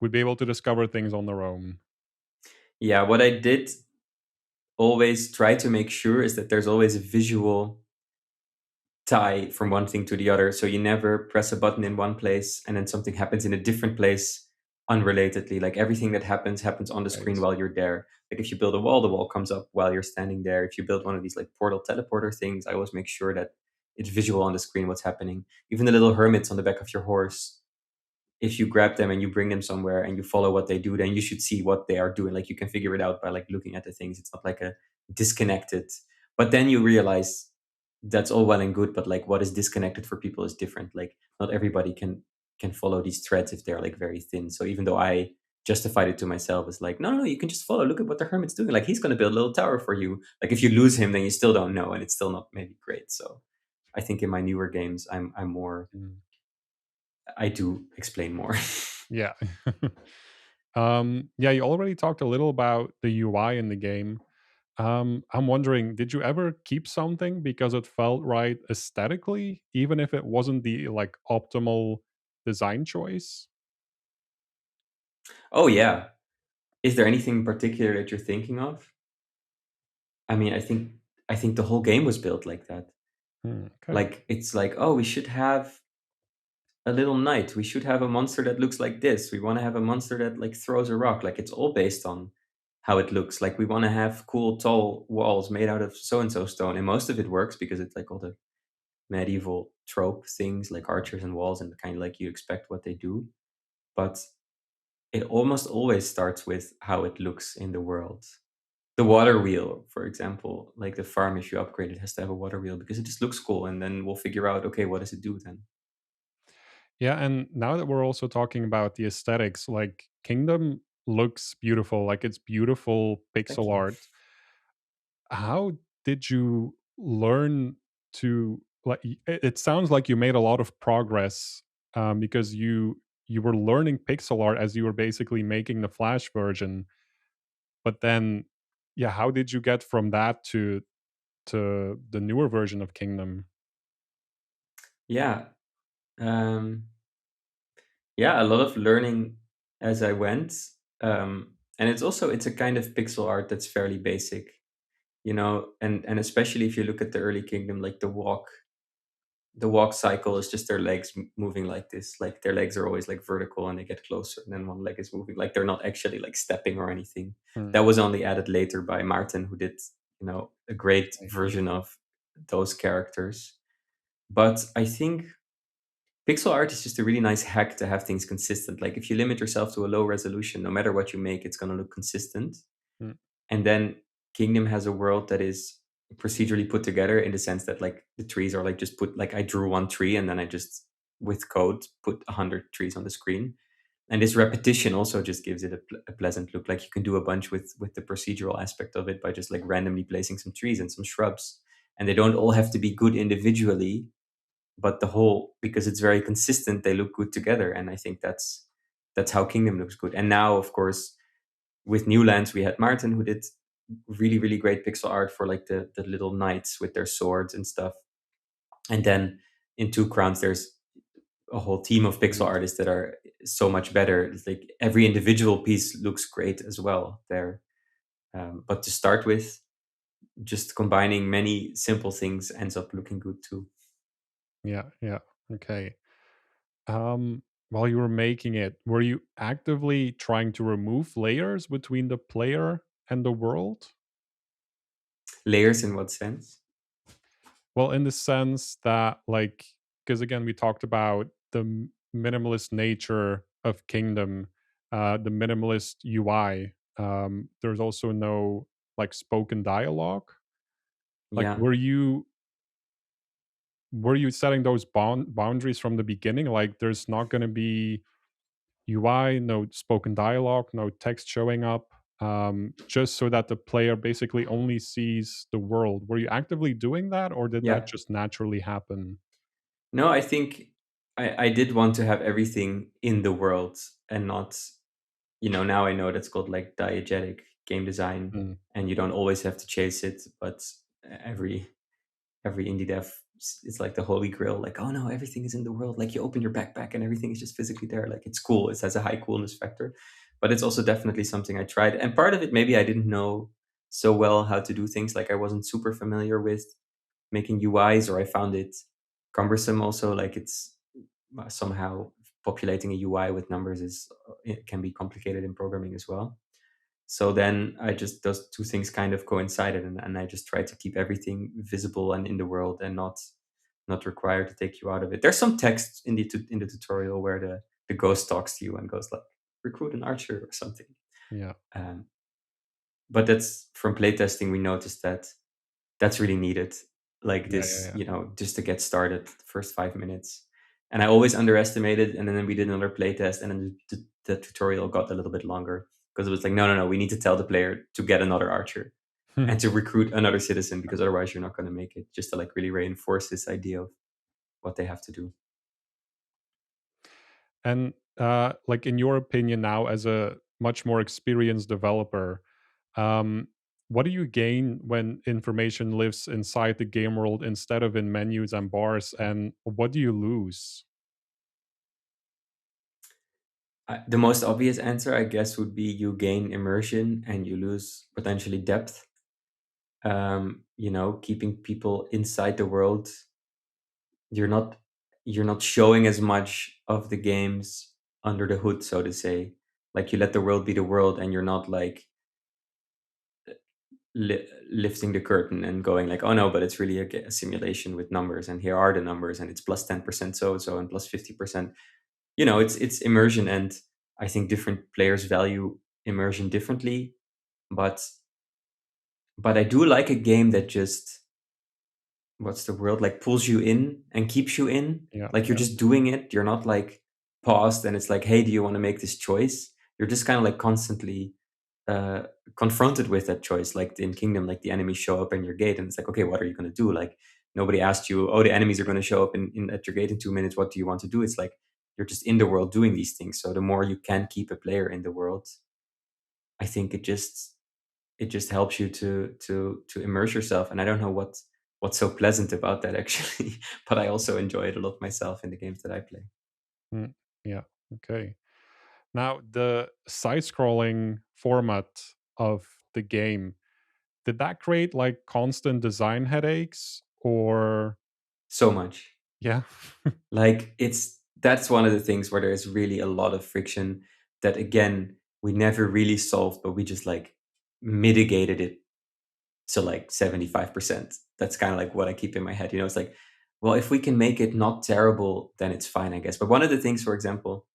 would be able to discover things on their own. Yeah, what I did always try to make sure is that there's always a visual tie from one thing to the other. So you never press a button in one place and then something happens in a different place unrelatedly. Like everything that happens on the screen Right. while you're there. Like if you build a wall, the wall comes up while you're standing there. If you build one of these like portal teleporter things, I always make sure that it's visual on the screen what's happening. Even the little hermits on the back of your horse, if you grab them and you bring them somewhere and you follow what they do, then you should see what they are doing. Like you can figure it out by like looking at the things. It's not like a disconnected. But then you realize that's all well and good, but like what is disconnected for people is different. Like not everybody can follow these threads if they're like very thin. So even though I justified it to myself as like, no, no, no, you can just follow. Look at what the hermit's doing. Like he's gonna build a little tower for you. Like if you lose him, then you still don't know, and it's still not maybe great. So I think in my newer games, I'm more Mm. I do explain more. Yeah. Yeah, you already talked a little about the UI in the game. I'm wondering, did you ever keep something because it felt right aesthetically, even if it wasn't the like optimal design choice? Oh yeah. Is there anything in particular that you're thinking of? I mean, I think the whole game was built like that. Hmm, okay. Like it's like, oh, we should have a little knight. We should have a monster that looks like this. We want to have a monster that like throws a rock. Like it's all based on how it looks. Like we want to have cool tall walls made out of so and so stone. And most of it works because it's like all the medieval trope things like archers and walls and kind of like you expect what they do. But it almost always starts with how it looks in the world. The water wheel, for example, like the farm, if you upgrade it, has to have a water wheel because it just looks cool, and then we'll figure out, okay, what does it do then? Yeah, and now that we're also talking about the aesthetics, like Kingdom looks beautiful, like it's beautiful Thank pixel you. art. How did you learn to like it sounds like you made a lot of progress because you were learning pixel art as you were basically making the flash version, but then yeah, how did you get from that to the newer version of Kingdom? Yeah, um, yeah, a lot of learning as I went, and it's a kind of pixel art that's fairly basic, and especially if you look at the early Kingdom, like the walk cycle is just their legs moving like this. Like their legs are always like vertical and they get closer, and then one leg is moving. Like they're not actually like stepping or anything. Hmm, That was only added later by Martin, who did a great okay. version of those characters. But I think pixel art is just a really nice hack to have things consistent. Like if you limit yourself to a low resolution, no matter what you make, it's going to look consistent. Hmm, And then Kingdom has a world that is procedurally put together in the sense that like the trees are like just put like I drew one tree and then I just with code put 100 trees on the screen. And this repetition also just gives it a pleasant look. Like you can do a bunch with the procedural aspect of it by just like randomly placing some trees and some shrubs. And they don't all have to be good individually, but the whole because it's very consistent, they look good together. And I think that's how Kingdom looks good. And now, of course, with Newlands, we had Martin who did really, really great pixel art for like the little knights with their swords and stuff. And then in Two Crowns, there's a whole team of pixel right. artists that are so much better. It's like every individual piece looks great as well there. But to start with, just combining many simple things ends up looking good too. Yeah, yeah. Okay. While you were making it, were you actively trying to remove layers between the player and the world? Layers in what sense? Well, in the sense that, like, because again, we talked about the minimalist nature of Kingdom, the minimalist UI. There's also no like spoken dialogue. Like, Yeah. were you setting those boundaries from the beginning? Like, there's not going to be UI, no spoken dialogue, no text showing up, just so that the player basically only sees the world. Were you actively doing that, or did that Yeah. just naturally happen? No, I think I did want to have everything in the world and not, now I know that's called like diegetic game design, Mm, and you don't always have to chase it, but every indie dev, it's like the holy grail, like, oh no, everything is in the world, like you open your backpack and everything is just physically there, like it's cool, it has a high coolness factor. But it's also definitely something I tried, and part of it, maybe I didn't know so well how to do things, like I wasn't super familiar with making UIs, or I found it cumbersome also, like it's somehow populating a UI with numbers is, it can be complicated in programming as well. So then I just, those two things kind of coincided, and I just tried to keep everything visible and in the world, and not required to take you out of it. There's some text in the tutorial where the ghost talks to you and goes like, recruit an archer or something. yeah, Um, but that's from playtesting. We noticed that that's really needed. Like yeah, yeah, this, yeah. just to get started, the first 5 minutes. And I always underestimated. And then we did another playtest, and then the tutorial got a little bit longer, because it was like, no, no, no, we need to tell the player to get another archer and to recruit another citizen, because otherwise you're not going to make it. Just to like really reinforce this idea of what they have to do. And like, in your opinion, now as a much more experienced developer, um, what do you gain when information lives inside the game world instead of in menus and bars? And what do you lose? The most obvious answer, I guess, would be you gain immersion and you lose potentially depth. Keeping people inside the world, you're not you're not showing as much of the games under the hood, so to say. Like you let the world be the world, and you're not like lifting the curtain and going like, oh no, but it's really a simulation with numbers, and here are the numbers, and it's plus 10% so so and plus 50%. It's immersion, and I think different players value immersion differently. But but I do like a game that just, what's the word, like pulls you in and keeps you in, Yeah, like you're yeah, just doing it, you're not like paused and it's like, hey, do you want to make this choice? You're just kind of like constantly uh confronted with that choice, like in Kingdom, like the enemies show up in your gate and it's like, okay, what are you going to do? Like nobody asked you, oh, the enemies are going to show up at your gate in 2 minutes, what do you want to do? It's like you're just in the world doing these things. So the more you can keep a player in the world, I think it just helps you to immerse yourself. And I don't know what's so pleasant about that actually, but I also enjoy it a lot myself in the games that I play. mm, yeah. Okay. Now, the side scrolling format of the game, did that create like constant design headaches or So much. yeah? Like that's one of the things where there's really a lot of friction that, again, we never really solved, but we just like mitigated it to like 75%. That's kind of like what I keep in my head. It's like, well, if we can make it not terrible, then it's fine, I guess. But one of the things, for example,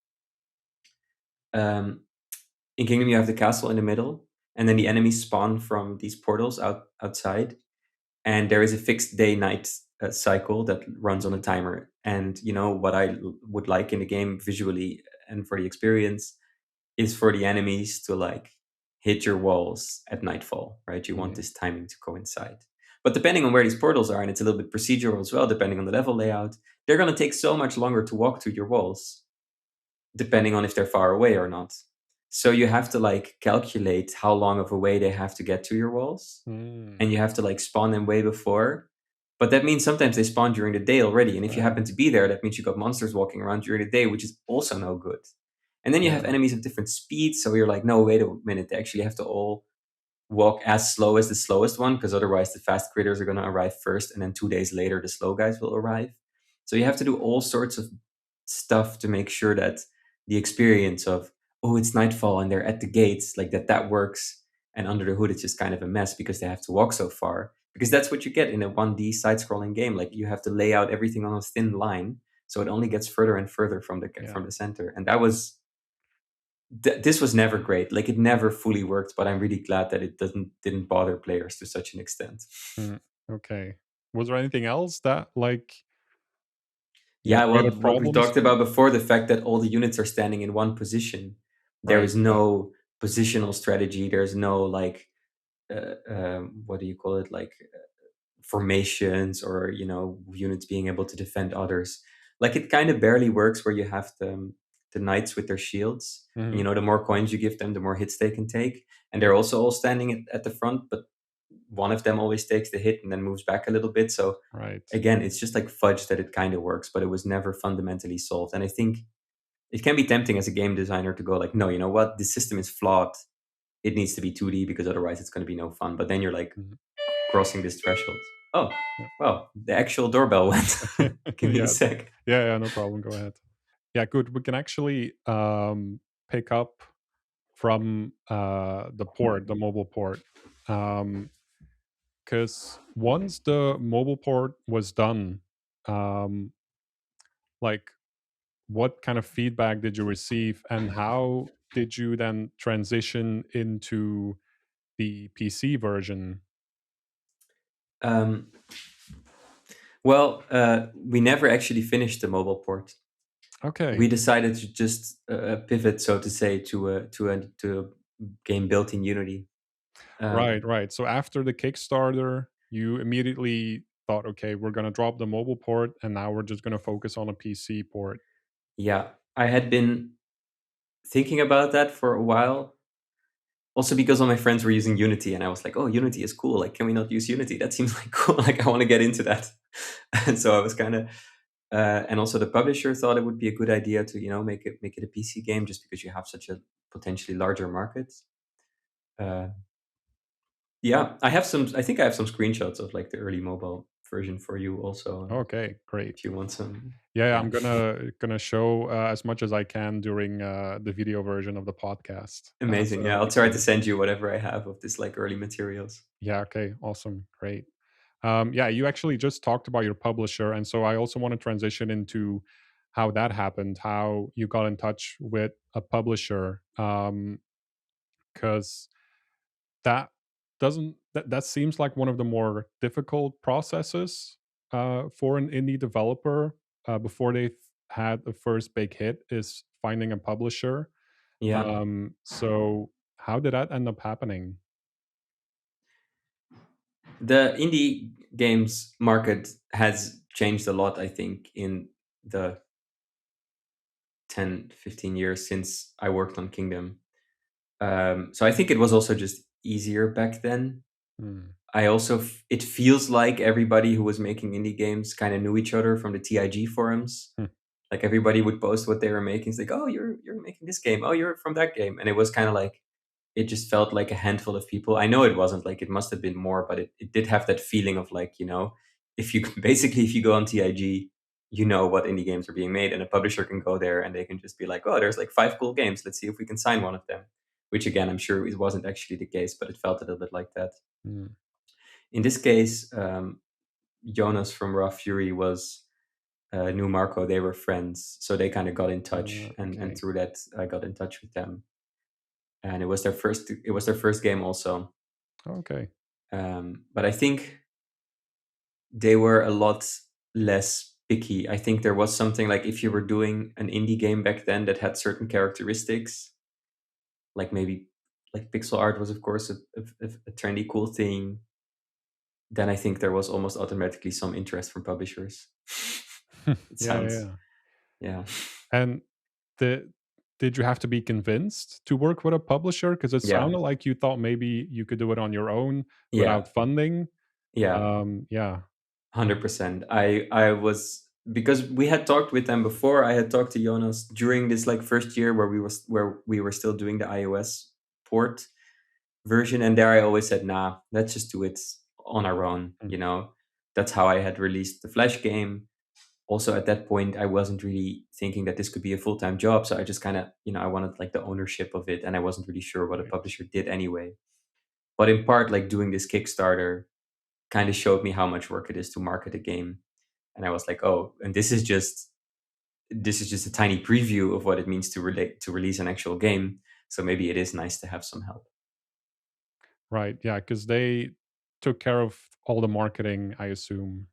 um, in Kingdom, you have the castle in the middle, and then the enemies spawn from these portals outside, and there is a fixed day-night cycle that runs on a timer. And what I would like in the game visually and for the experience is for the enemies to like hit your walls at nightfall, right? You want Yeah. this timing to coincide. But depending on where these portals are, and it's a little bit procedural as well, depending on the level layout, they're going to take so much longer to walk through your walls, depending on if they're far away or not. So you have to like calculate how long of a way they have to get to your walls, Mm, and you have to like spawn them way before. But that means sometimes they spawn during the day already, and if you happen to be there, that means you got monsters walking around during the day, which is also no good. And then you have yeah. enemies of different speeds, so you're like, no, wait a minute, they actually have to all walk as slow as the slowest one, because otherwise the fast critters are going to arrive first, and then 2 days later the slow guys will arrive. So you have to do all sorts of stuff to make sure that the experience of, oh, it's nightfall and they're at the gates, like that works. And under the hood it's just kind of a mess because they have to walk so far, because that's what you get in a 1D side scrolling game. Like you have to lay out everything on a thin line, so it only gets further and further Yeah. from the center, and this was never great. Like it never fully worked, but I'm really glad that it didn't bother players to such an extent. Mm, okay. Was there anything else that, like, yeah, Yeah, well, created what we problems? talked about before, the fact that all the units are standing in one position, there Right, is yeah. no positional strategy. There's no like, what do you call it? Like formations or units being able to defend others. Like it kind of barely works where you have the knights with their shields, and Mhm. the more coins you give them, the more hits they can take, and they're also all standing at the front, but one of them always takes the hit and then moves back a little bit. So Right. again, it's just like fudge that it kind of works, but it was never fundamentally solved. And I think it can be tempting as a game designer to go like, no, you know what, this system is flawed. It needs to be 2D because otherwise it's going to be no fun. But then you're like Mhm. crossing this threshold. Oh, Yeah. well, the actual doorbell went. Give me a Yeah. sec. Yeah, yeah, no problem, go ahead. Yeah, good. We can actually, pick up from, the port, the mobile port. Because once the mobile port was done, um, like, what kind of feedback did you receive, and how did you then transition into the PC version? Um, well, we never actually finished the mobile port. We Okay. decided to just pivot, so to say, to a game built in Unity. Right, Um, right. So after the Kickstarter, you immediately thought, okay, we're going to drop the mobile port and now we're just going to focus on a PC port. yeah, I had been thinking about that for a while. Also, because all my friends were using Unity, and I was like, "Oh, Unity is cool. Like, can we not use Unity? That seems like cool. Like, I want to get into that." And so I was kind of, and also the publisher thought it would be a good idea to make it a PC game, just because you have such a potentially larger market. Uh, yeah, I have some. I think I have some screenshots of like the early mobile version for you, also, Okay, great. if you want some. Yeah, yeah, Yeah, I'm gonna show as much as I can during the video version of the podcast. amazing. So Yeah, I'll people try to can. send you whatever I have of this like early materials. Yeah, okay, awesome, great. Yeah, you actually just talked about your publisher, and so I also want to transition into how that happened, how you got in touch with a publisher, because that that seems like one of the more difficult processes for an indie developer before they've had the first big hit is finding a publisher. Yeah. So how did that end up happening? The indie games market has changed a lot, I think, in the 10-15 years since I worked on Kingdom. So I think it was also just easier back then. Hmm. It feels like everybody who was making indie games kind of knew each other from the TIG forums. Hmm. Like everybody would post what they were making. It's like, oh, you're making this game. Oh, you're from that game. And it was kind of like, it just felt like a handful of people. I know it wasn't, like, it must have been more, but it did have that feeling of like, if you basically, if you go on TIG, you know what indie games are being made, and a publisher can go there and they can just be like, oh, there's like 5 cool games. Let's see if we can sign one of them. Which again, I'm sure it wasn't actually the case, but it felt a little bit like that. Hmm. In this case, Jonas from Raw Fury was knew Marco. They were friends, so they kind of got in touch, and Okay. through that, I got in touch with them. And it was their first game also. Okay. But I think they were a lot less picky. I think there was something like, if you were doing an indie game back then that had certain characteristics, like maybe like pixel art was of course a trendy cool thing, then I think there was almost automatically some interest from publishers. It Yeah, yeah, sounds, yeah. yeah, And the did you have to be convinced to work with a publisher? Because it yeah, sounded like you thought maybe you could do it on your own yeah, without funding. yeah. Yeah. 100%. I was, because we had talked with them before. I had talked to Jonas during this like first year where we were still doing the iOS port version, and there I always said, nah, let's just do it on our own. Mm, That's how I had released the Flash game. Also at that point, I wasn't really thinking that this could be a full-time job, so I just kind of, I wanted like the ownership of it, and I wasn't really sure what a right. publisher did anyway. But in part, like doing this Kickstarter kind of showed me how much work it is to market a game. And I was like, oh, and this is just this is just a tiny preview of what it means to relate to release an actual game. So maybe it is nice to have some help. Right. Yeah, because they took care of all the marketing, I assume.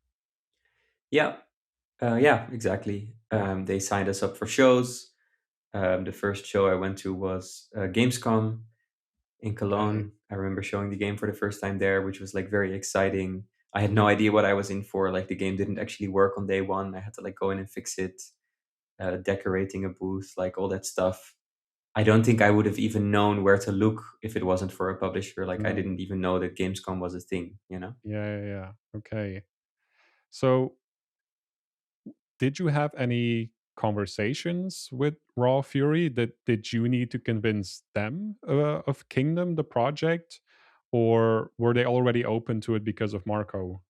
Yeah, yeah, exactly. They signed us up for shows. The first show I went to was Gamescom in Okay. Cologne. I remember showing the game for the first time there, which was like very exciting. I had no idea what I was in for. Like the game didn't actually work on day one. I had to like go in and fix it, decorating a booth, like all that stuff. I don't think I would have even known where to look if it wasn't for a publisher. Like I Mm. didn't even know that Gamescom was a thing, you know? Yeah, yeah, yeah. Okay. So, did you have any conversations with Raw Fury? Did you need to convince them of Kingdom, the project, or were they already open to it because of Marco?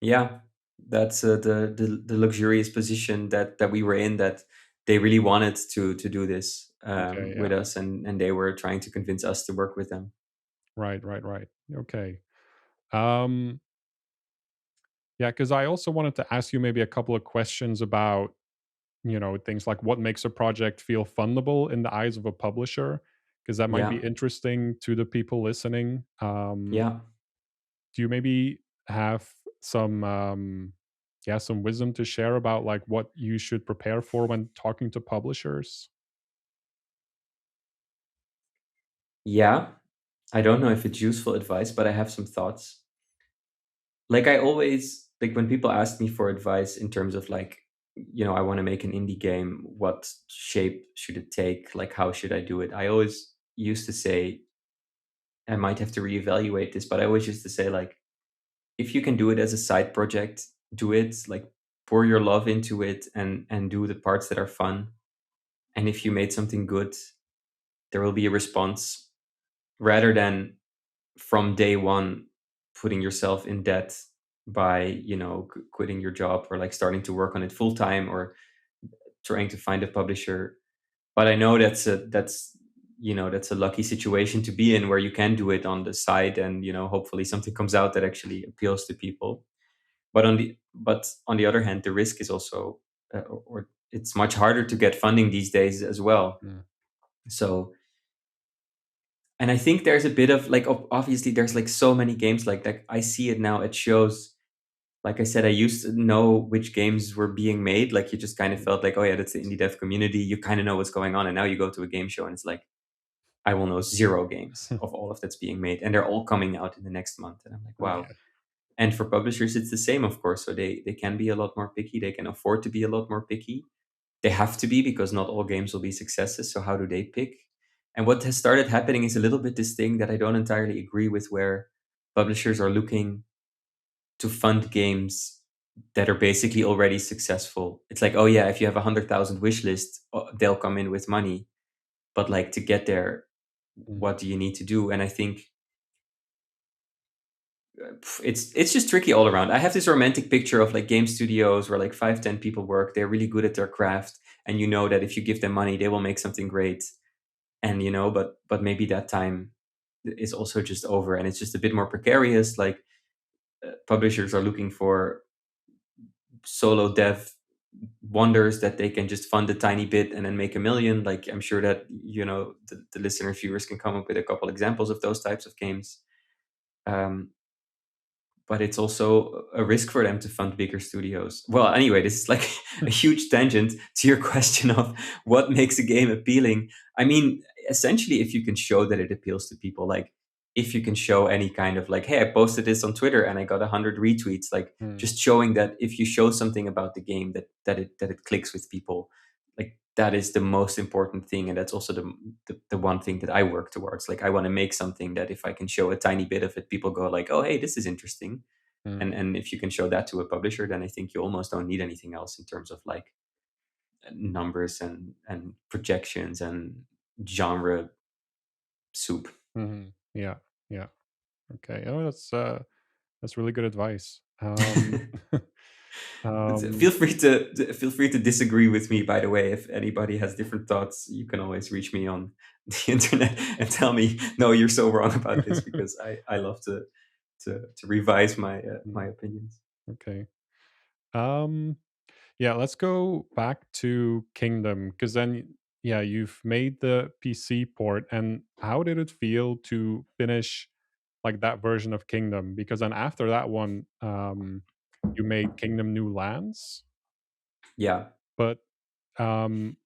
Yeah, that's the luxurious position that we were in. That they really wanted to do this Okay, with yeah. us, and they were trying to convince us to work with them. Right, right, right. Okay. Um, yeah, because I also wanted to ask you maybe a couple of questions about, things like what makes a project feel fundable in the eyes of a publisher, because that might be Yeah, interesting to the people listening. yeah, Do you maybe have some yeah, some wisdom to share about like what you should prepare for when talking to publishers? yeah. I don't know if it's useful advice, but I have some thoughts. Like I always like when people ask me for advice in terms of like, I want to make an indie game. What shape should it take? Like, how should I do it? I always used to say, I might have to reevaluate this, but I always used to say like, if you can do it as a side project, do it. Like, pour your love into it and do the parts that are fun. And if you made something good, there will be a response rather than from day one putting yourself in debt by quitting your job or like starting to work on it full time or trying to find a publisher. But I know that's a lucky situation to be in where you can do it on the side and hopefully something comes out that actually appeals to people. But on the other hand, the risk is also or it's much harder to get funding these days as well. Mm, So, and I think there's a bit of like obviously there's like so many games like that. I see it now at shows. Like I said, I used to know which games were being made. Like you just kind of mm, felt like, oh yeah, that's the indie dev community. You kind of know what's going on. And now you go to a game show and it's like, I will know zero games of all of that's being made. And they're all coming out in the next month. And I'm like, wow. yeah. And for publishers, it's the same, of course. So they can be a lot more picky. They can afford to be a lot more picky. They have to be because not all games will be successes. So how do they pick? And what has started happening is a little bit this thing that I don't entirely agree with, where publishers are looking to fund games that are basically already successful. It's like, oh yeah, if you have 100,000 wish list, they'll come in with money. But like to get there, Mm, what do you need to do? And I think it's just tricky all around. I have this romantic picture of like game studios where like 5, 10 people work. They're really good at their craft, and you know that if you give them money, they will make something great. And but maybe that time is also just over, and it's just a bit more precarious. Like publishers are looking for solo dev wonders that they can just fund a tiny bit and then make a million. Like I'm sure that the listener viewers can come up with a couple examples of those types of games. Um, but it's also a risk for them to fund bigger studios. Well, anyway, this is like a huge tangent to your question of what makes a game appealing. I mean, essentially, if you can show that it appeals to people, like if you can show any kind of like, hey, I posted this on Twitter and I got 100 retweets, like mm, just showing that if you show something about the game that it clicks with people, like that is the most important thing, and that's also the one thing that I work towards. Like I want to make something that if I can show a tiny bit of it, people go like, oh, hey, this is interesting. mm, And if you can show that to a publisher, then I think you almost don't need anything else in terms of like numbers and projections and genre soup. mhm. Yeah, yeah. Okay. Oh, that's really good advice. Feel Um, free to disagree with me. By the way, if anybody has different thoughts, you can always reach me on the internet and tell me, no, you're so wrong about this, because I love to revise my mm, opinions. okay. Um, Yeah, let's go back to Kingdom because then, yeah, you've made the PC port. And how did it feel to finish like that version of Kingdom? Because then after that one, you made Kingdom New Lands. Yeah. But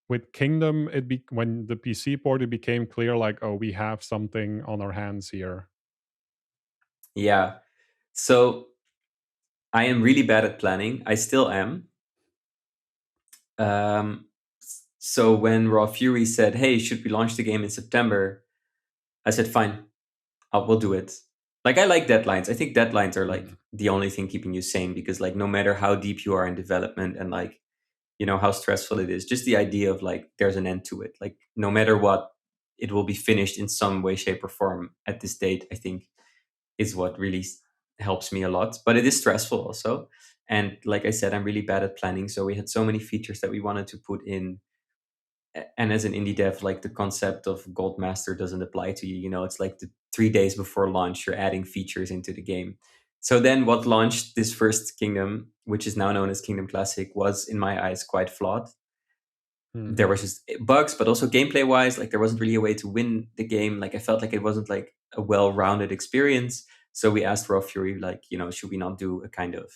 with Kingdom, when the PC port, it became clear like, oh, we have something on our hands here. Yeah. So I am really bad at planning. I still am. So when Raw Fury said, "Hey, should we launch the game in September?" I said, "Fine, we'll do it." Like I like deadlines. I think deadlines are like Mm, the only thing keeping you sane because like no matter how deep you are in development and like how stressful it is, just the idea of like there's an end to it. Like no matter what, it will be finished in some way, shape, or form at this date. I think is what really helps me a lot. But it is stressful also. And like I said, I'm really bad at planning. So we had so many features that we wanted to put in. And as an indie dev, like the concept of Gold Master doesn't apply to you. It's like the 3 days before launch, you're adding features into the game. So then what launched this first Kingdom, which is now known as Kingdom Classic, was in my eyes quite flawed. There mhm, was just bugs, but also gameplay wise, like there wasn't really a way to win the game. Like I felt like it wasn't like a well-rounded experience. So we asked Raw Fury, like, should we not do a kind of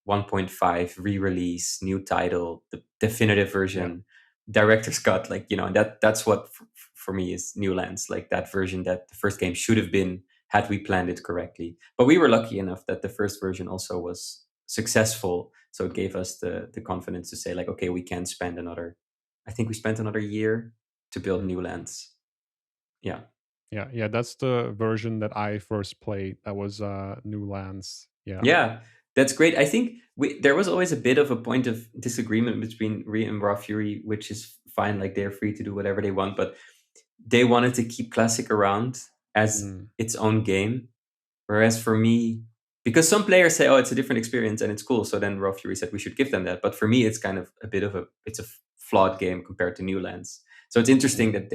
1.5 re-release, new title, the definitive yeah. version, director's cut, like, and that's what for me is New Lands, like that version that the first game should have been had we planned it correctly. But we were lucky enough that the first version also was successful, so it gave us the confidence to say like, okay, we can spend another. I think we spent another year to build Mm. New Lands. Yeah. Yeah, yeah, that's the version that I first played. That was New Lands. Yeah. Yeah, that's great. I think there was always a bit of a point of disagreement between Re and Raw Fury, which is fine. Like they're free to do whatever they want, but they wanted to keep Classic around as Mm, its own game. Whereas for me, because some players say, "Oh, it's a different experience and it's cool," so then Raw Fury said we should give them that. But for me, it's kind of a bit of a flawed game compared to New Lands. So it's interesting mm, that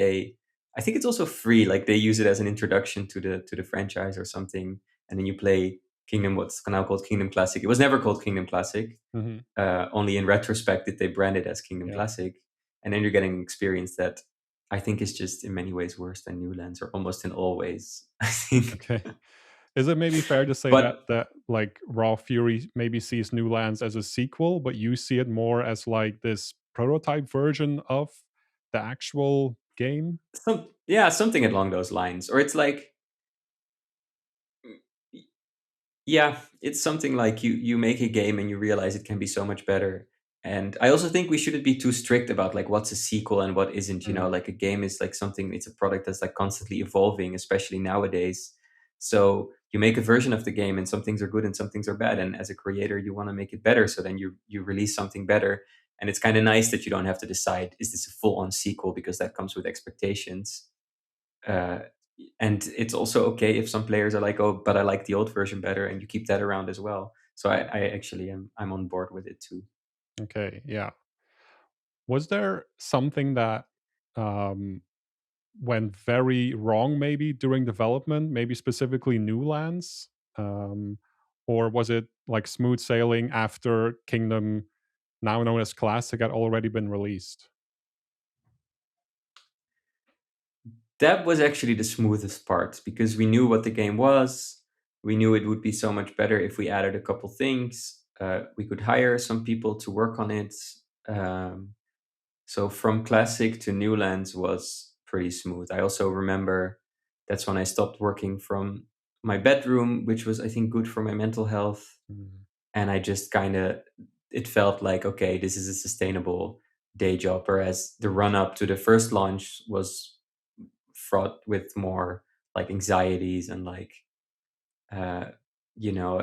I think it's also free. Like they use it as an introduction to the franchise or something, and then you play Kingdom, what's now called Kingdom Classic. It was never called Kingdom Classic. mhm, Only in retrospect did they brand it as Kingdom yeah. Classic, and then you're getting an experience that I think is just in many ways worse than New Lands, or almost in all ways. I think, Okay. Is it maybe fair to say that but like Raw Fury maybe sees New Lands as a sequel, but you see it more as like this prototype version of the actual game? something along those lines, or it's like, yeah, it's something like you make a game and you realize it can be so much better. And I also think we shouldn't be too strict about like what's a sequel and what isn't. Mm, Like a game is like something. It's a product that's like constantly evolving, especially nowadays. So you make a version of the game, and some things are good and some things are bad. And as a creator, you want to make it better. So then you release something better. And it's kind of nice that you don't have to decide, is this a full on sequel, because that comes with expectations. Uh, and it's also okay if some players are like, "Oh, but I like the old version better," and you keep that around as well. So I actually I'm on board with it too. okay, yeah. Was there something that um went very wrong maybe during development, maybe specifically New Lands? Um, or was it like smooth sailing after Kingdom, now known as Classic, had already been released? That was actually the smoothest part because we knew what the game was. We knew it would be so much better if we added a couple things. We could hire some people to work on it. Um, so from classic to New Lands was pretty smooth. I also remember that's when I stopped working from my bedroom, which was I think good for my mental health. Mm, And I just kind of it felt like, okay, this is a sustainable day job. Whereas the run up to the first launch was fraught with more like anxieties and like uh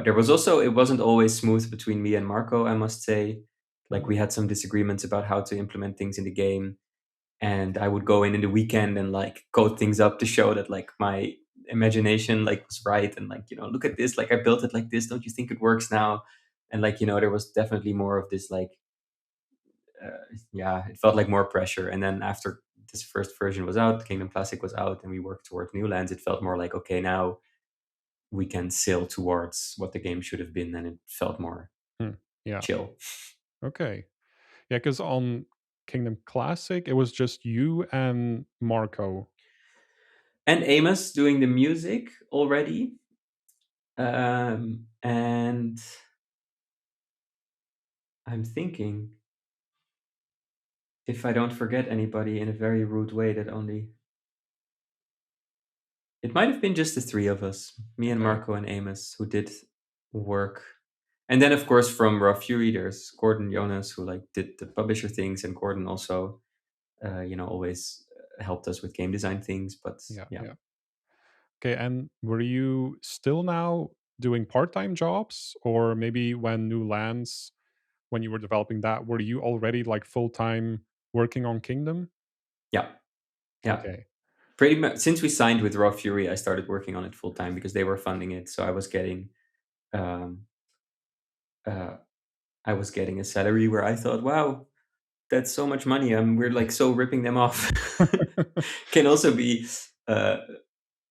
there was also, it wasn't always smooth between me and Marco, I must say. Like we mm, had some disagreements about how to implement things in the game, and I would go in the weekend and like code things up to show that like my imagination like was right, and like, look at this, like I built it like this, don't you think it works now? And like, there was definitely more of this like yeah, it felt like more pressure. And then after this first version was out, Kingdom Classic was out, and we worked towards New Lands, it felt more like, okay, now we can sail towards what the game should have been, and it felt more mm, yeah. chill. Okay. Yeah, because on Kingdom Classic, it was just you and Marco. And Amos doing the music already. And I'm thinking if I don't forget anybody in a very rude way, that only it might have been just the three of us, me and Okay. Marco and Amos, who did work. And then, of course, from Raw Fury, there's Gordon Jonas, who like did the publisher things, and Gordon also, always helped us with game design things. But Yeah, yeah, yeah. Okay, and were you still now doing part-time jobs, or maybe when New Lands, when you were developing that, were you already like full-time working on Kingdom? yeah, yeah. Okay. Pretty much since we signed with Raw Fury, I started working on it full time because they were funding it. So um, uh, I was getting a salary where I thought, wow, that's so much money. We're like so ripping them off. Can also be, uh,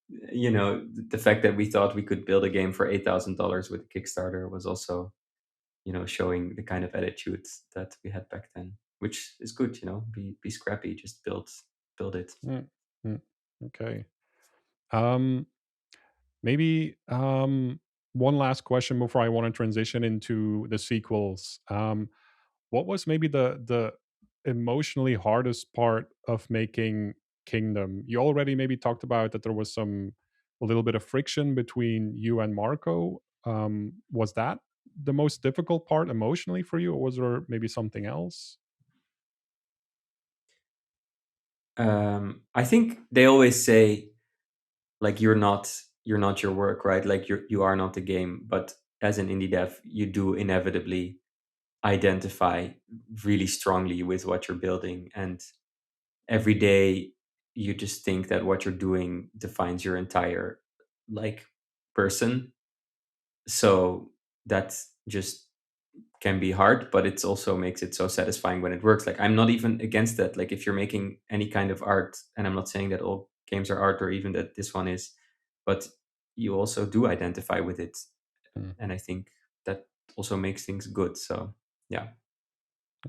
the fact that we thought we could build a game for $8,000 with a Kickstarter was also, showing the kind of attitude that we had back then, which is good. Be scrappy, just build it. Mm, mm, okay. Um, maybe one last question before I want to transition into the sequels. What was maybe the emotionally hardest part of making Kingdom? You already maybe talked about that there was a little bit of friction between you and Marco. Was that the most difficult part emotionally for you, or was there maybe something else? I think they always say like you're not your work, right? Like you are not the game, but as an indie dev you do inevitably identify really strongly with what you're building, and every day you just think that what you're doing defines your entire like person. So that just can be hard, but it's also makes it so satisfying when it works. Like I'm not even against that. Like if you're making any kind of art, and I'm not saying that all games are art or even that this one is, but you also do identify with it, Hmm, and I think that also makes things good. So yeah,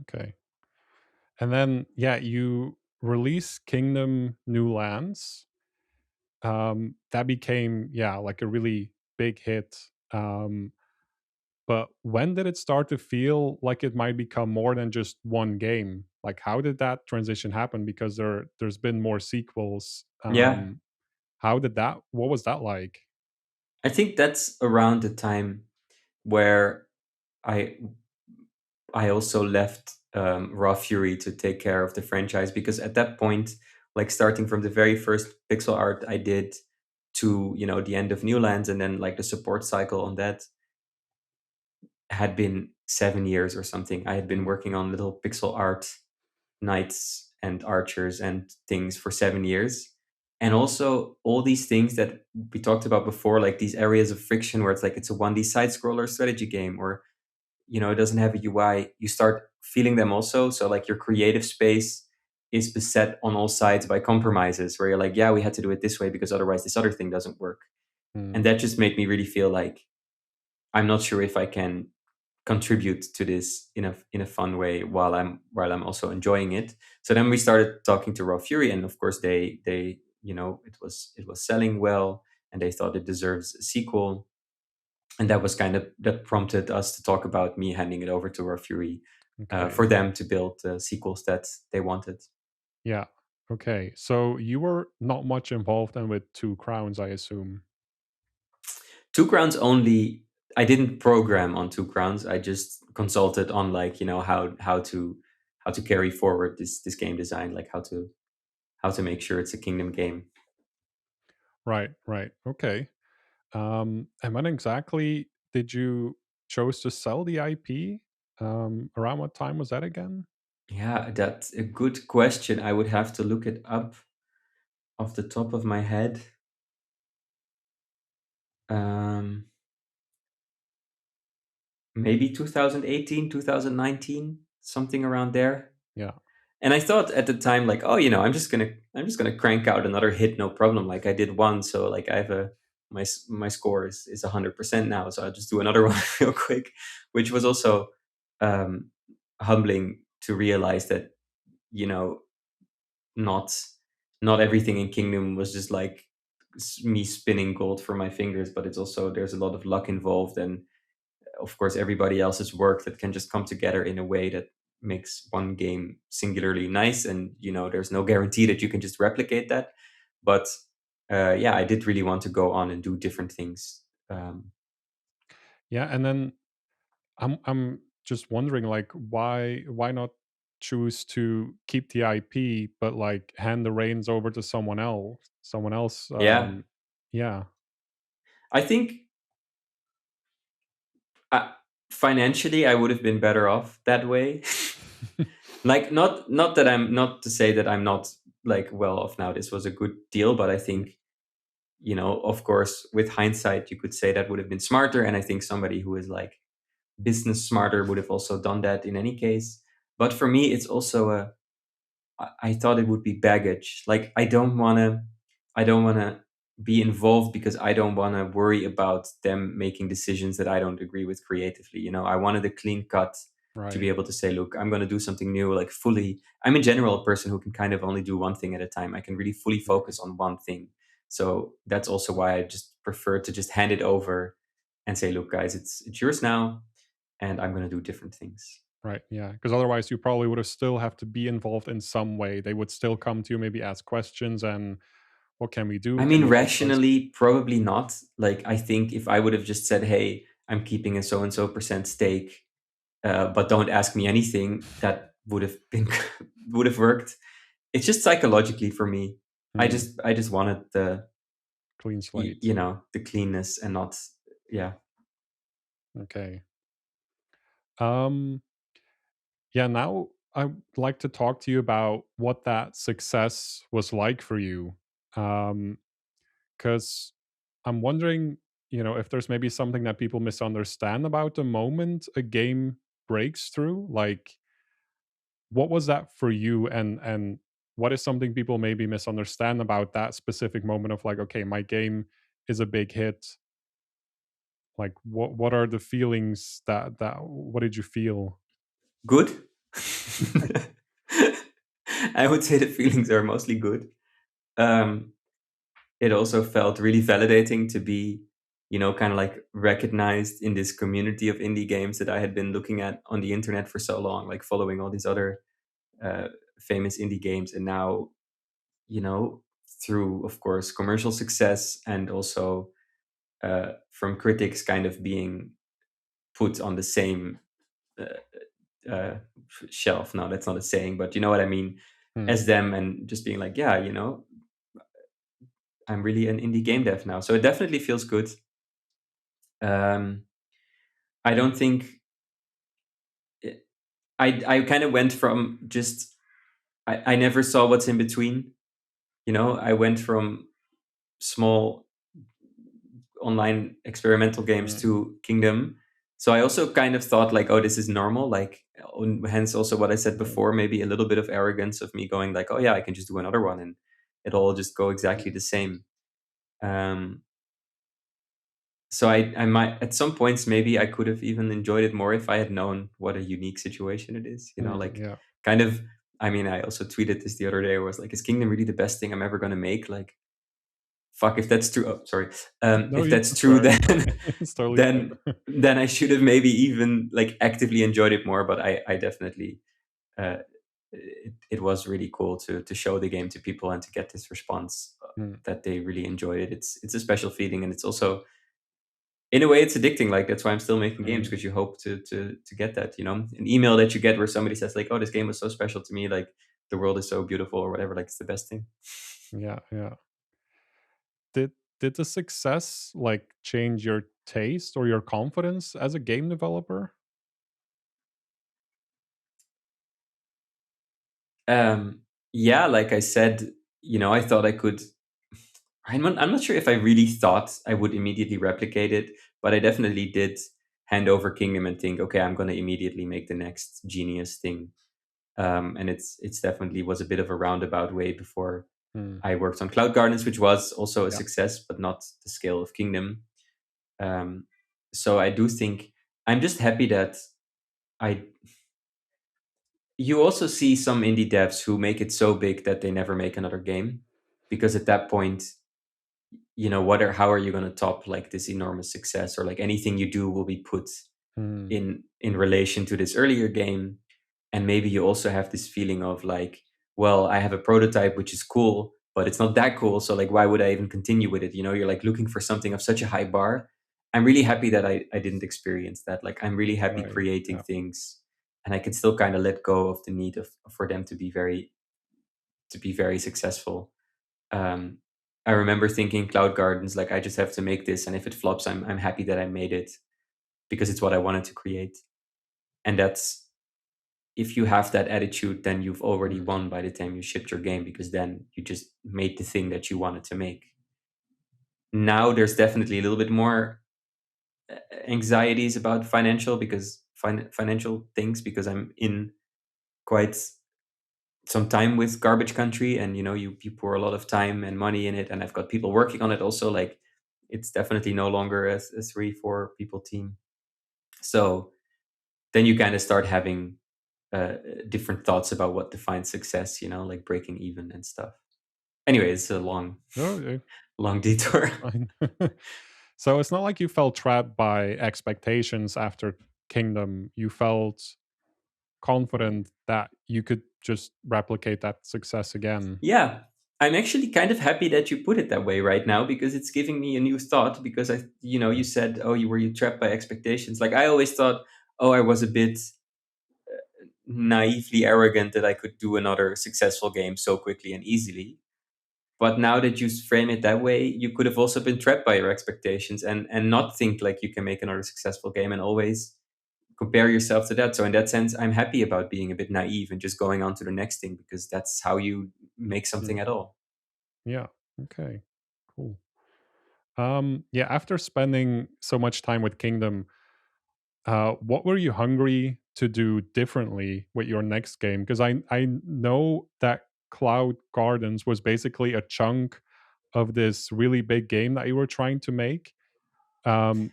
okay. And then yeah, you release Kingdom New Lands. That became, yeah, like a really big hit. Um, But when did it start to feel like it might become more than just one game? Like, how did that transition happen? Because there's been more sequels. yeah. How did that? What was that like? I think that's around the time where I I also left Raw Fury to take care of the franchise, because at that point, like starting from the very first pixel art I did to the end of Newlands, and then like the support cycle on that had been 7 years or something. I had been Mm, working on little pixel art knights and archers and things for 7 years. And also all these things that we talked about before, like these areas of friction where it's like it's a 1D side scroller strategy game, or it doesn't have a UI, you start feeling them also. So like your creative space is beset on all sides by compromises where you're like, yeah, we had to do it this way because otherwise this other thing doesn't work. mm, And that just made me really feel like I'm not sure if I can contribute to this in a fun way while I'm also enjoying it. So then we started talking to Raw Fury, and of course they it was selling well, and they thought it deserves a sequel, and that was kind of that prompted us to talk about me handing it over to Raw Fury, okay. for them to build sequels that they wanted. Yeah. Okay. So you were not much involved then with Two Crowns, I assume. Two Crowns only. I didn't program on Two Crowns. I just consulted on like how to carry forward this game design, like how to make sure it's a Kingdom game. Right. Right. Okay. And when exactly did you chose to sell the IP? Around what time was that again? Yeah, that's a good question. I would have to look it up off the top of my head. Um, Maybe 2018, 2019, something around there. Yeah. And I thought at the time, like, oh, I'm just gonna crank out another hit, no problem. Like I did one, so like I have my score is 100% now, so I'll just do another one real quick, which was also um, humbling to realize that, you know, not not everything in Kingdom was just like me spinning gold from my fingers, but it's also there's a lot of luck involved, and of course everybody else's work that can just come together in a way that makes one game singularly nice. And there's no guarantee that you can just replicate that, but yeah, I did really want to go on and do different things. Yeah, and then I'm just wondering, like, why not choose to keep the IP but like hand the reins over to someone else? Someone else. Yeah, Yeah. I think uh, financially I would have been better off that way. Like, not that I'm not to say that I'm not like well off now. This was a good deal, but I Mm, think, of course, with hindsight, you could say that would have been smarter. And I think somebody who is like business smarter would have also done that in any case. But for me, it's also I thought it would be baggage. Like, I don't wanna be involved because I don't wanna worry about them making decisions that I don't agree with creatively. I wanted a clean cut to be right. able to say, look, I'm gonna do something new, like fully. I'm in general a person who can kind of only do one thing at a time. I can really fully Mm, focus on one thing. So that's also why I just prefer to just hand it over and say, look, guys, it's yours now, and I'm gonna do different things. right. Yeah. Because otherwise, you probably would have still have to be involved in some way. They would still come to you, maybe ask questions, and what can we do? I Can mean, you help us? rationally, probably not. Like, I think if I would have just said, "Hey, I'm keeping a so and so percent stake, but don't ask me anything," that would have been would have worked. It's just psychologically for me. I Hmm, just I just wanted clean slate. the cleanness and not, yeah. Okay. Um. Yeah. Now I'd like to talk to you about what that success was like for you. Um. Because I'm wondering, if there's maybe something that people misunderstand about the moment a game breaks through. Like, what was that for you? And what is something people maybe misunderstand about that specific moment of like, okay, my game is a big hit. Like, what are the feelings that what did you feel? Good. I would say the feelings are mostly good. Um, it also felt really validating to be, kind of like recognized in this community of indie games that I had been looking at on the internet for so long, like following all these other uh, famous indie games. And now, you know, through, of course, commercial success and also from critics kind of being put on the same uh, shelf. No, that's not a saying, but you know what I mean, Hmm, as them, and just being like, yeah, I'm really an indie game dev now. So it definitely feels good. Um, I don't think it, I kind of went from just I never saw what's in between. I went from small online experimental games hmm, to Kingdom. So I also kind of thought like, oh, this is normal. Like, hence also what I said hmm, before, maybe a little bit of arrogance of me going like, oh yeah, I can just do another one and it'll all just go exactly the same. Um, so I might at some points maybe I could have even enjoyed it more if I had known what a unique situation it is. hmm, Like yeah. kind of. I mean, I also tweeted this the other day. Where I was like, "Is Kingdom really the best thing I'm ever gonna make?" Like, fuck, if that's true. Oh, sorry. No, If you that's can true, swear. It's then okay. It's totally then fine. then I should have maybe even like actively enjoyed it more. But I definitely uh, it was really cool to show the game to people and to get this response Hmm, that they really enjoyed it. It's a special feeling, and it's also in a way it's addicting. Like, that's why I'm still making games, hmm. because you hope to get that, an email that you get where somebody says like, oh, this game was so special to me, like the world is so beautiful or whatever, like it's the best thing. Yeah, yeah. Did did the success like change your taste or your confidence as a game developer? Yeah, like I said, I thought I could. I'm not sure if I really thought I would immediately replicate it, but I definitely did hand over Kingdom and think, okay, I'm going to immediately make the next genius thing. And it's definitely was a bit of a roundabout way before Hmm, I worked on Cloud Gardens, which was also a yeah. success, but not the scale of Kingdom. Um, so I do think I'm just happy that I, you also see some indie devs who make it so big that they never make another game, because at that point, how are you going to top like this enormous success, or like anything you do will be put Mm, in relation to this earlier game. And maybe you also have this feeling of like, well, I have a prototype which is cool, but it's not that cool, so like why would I even continue with it? You're like looking for something of such a high bar. I'm really happy that I didn't experience that. Like, I'm really happy right. creating Yeah. things, and I can still kind of let go of the need of for them to be very successful. um, I remember thinking Cloud Gardens, like, I just have to make this, and if it flops, I'm happy that I made it, because it's what I wanted to create. And that's if you have that attitude, then you've already Mm, won by the time you shipped your game, because then you just made the thing that you wanted to make. Now there's definitely a little bit more anxieties about financial things, because I'm in quite some time with Garbage Country, and you pour a lot of time and money in it, and I've got people working on it also. Like, it's definitely no longer a 3-4 people team. So then you kind of start having uh, different thoughts about what defines success, like breaking even and stuff. Anyway, it's a long no, long detour. fine. So it's not like you felt trapped by expectations after Kingdom. You felt confident that you could just replicate that success again. Yeah, I'm actually kind of happy that you put it that way right now, because it's giving me a new thought. Because you said, oh, you trapped by expectations. Like, I always thought, oh, I was a bit naively arrogant that I could do another successful game so quickly and easily. But now that you frame it that way, you could have also been trapped by your expectations, and not think like you can make another successful game, and always compare yourself to that. So in that sense, I'm happy about being a bit naive and just going on to the next thing, because that's how you make something Mm, at all. yeah. Okay. Cool. Yeah, after spending so much time with Kingdom, what were you hungry to do differently with your next game? Because I know that Cloud Gardens was basically a chunk of this really big game that you were trying to make. Um,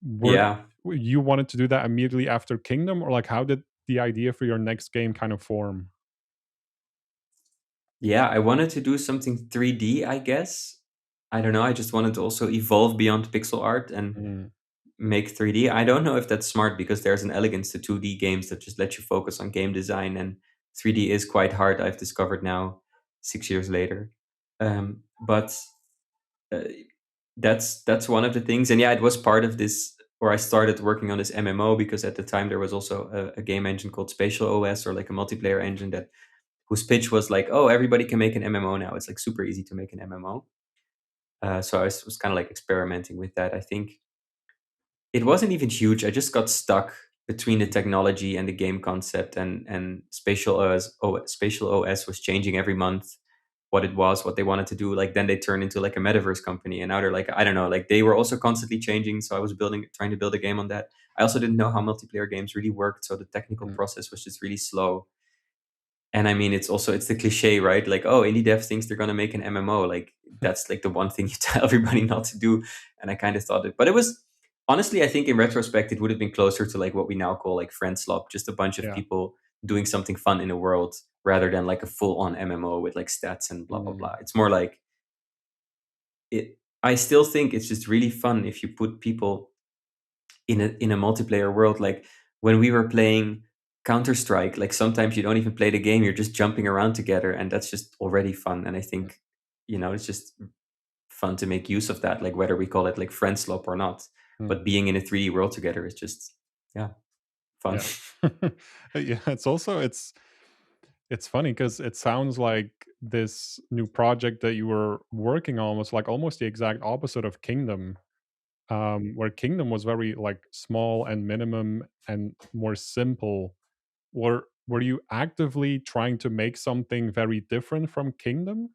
were Yeah. you wanted to do that immediately after Kingdom, or like how did the idea for your next game kind of form? Yeah, I wanted to do something 3D, I guess. I don't know. I just wanted to also evolve beyond pixel art and Mm, make 3D. I don't know if that's smart, because there's an elegance to 2D games that just let you focus on game design, and 3D is quite hard, I've discovered now, 6 years later. But uh, that's one of the things. And yeah, it was part of this, or I started working on this MMO, because at the time there was also a game engine called Spatial OS, or like a multiplayer engine, that whose pitch was like, oh, everybody can make an MMO now. It's like super easy to make an MMO. So I was kind of like experimenting with that. I think it wasn't even huge. I just got stuck between the technology and the game concept, and Spatial OS was changing every month what it was, what they wanted to do. Like, then they turned into like a metaverse company, and now they're like, I don't know, like they were also constantly changing. So I was trying to build a game on that. I also didn't know how multiplayer games really worked, so the technical mm, process was just really slow. And I mean, it's the cliche, right? Like, oh, indie dev thinks they're gonna make an MMO. Like, that's like the one thing you tell everybody not to do. And I kind of thought it, but it was honestly, I think in retrospect, it would have been closer to like what we now call like friend slop, just a bunch of yeah. people doing something fun in the world, rather than like a full on MMO with like stats and blah blah Mm, blah. It's more like it. I still think it's just really fun if you put people in a multiplayer world. Like, when we were playing Counter Strike, like sometimes you don't even play the game, you're just jumping around together, and that's just already fun. And I mm, think it's just fun to make use of that, like whether we call it like friend slop or not. mm, But being in a 3D world together is just, yeah, fun. yeah. Yeah, it's funny because it sounds like this new project that you were working on was like almost the exact opposite of Kingdom, where Kingdom was very like small and minimum and more simple. Were you actively trying to make something very different from Kingdom?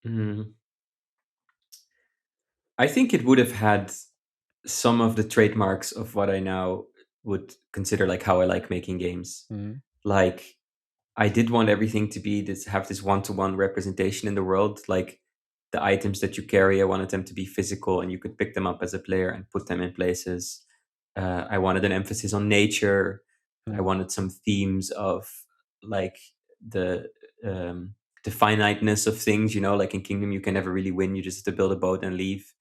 Mm. I think it would have had some of the trademarks of what I now would consider like how I like making games. Mhm, Like, I did want everything to be this have this one-to-one representation in the world. Like, the items that you carry, I wanted them to be physical, and you could pick them up as a player and put them in places. I wanted an emphasis on nature. I Mm. wanted some themes of like the um, the finiteness of things. Like in Kingdom, you can never really win. You just have to build a boat and leave.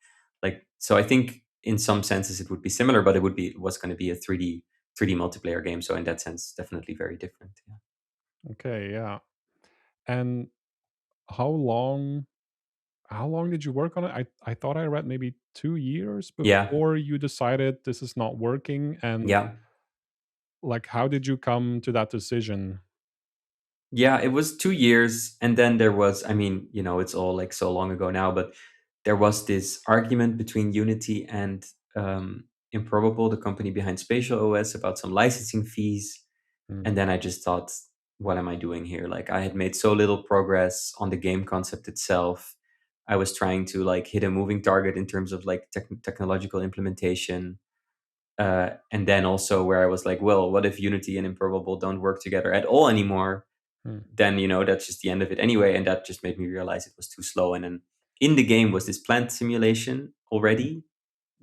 Like so, I think in some senses it would be similar, but it was going to be a 3D multiplayer game. So in that sense, definitely very different. Yeah. Okay, yeah. And how long how long did you work on it? I thought I read maybe 2 years Yeah. before you decided this is not working, and, Yeah. like, how did you come to that decision? Yeah, it was 2 years. And then there was, I mean, it's all like so long ago now, but there was this argument between Unity and Improbable, the company behind Spatial OS, about some licensing fees. Mm, And then I just thought, what am I doing here? Like, I had made so little progress on the game concept itself. I was trying to like hit a moving target in terms of like technological implementation. And then also where I was like, well, what if Unity and Improbable don't work together at all anymore? mm, Then that's just the end of it anyway. And that just made me realize it was too slow. And then in the game was this plant simulation mm. already,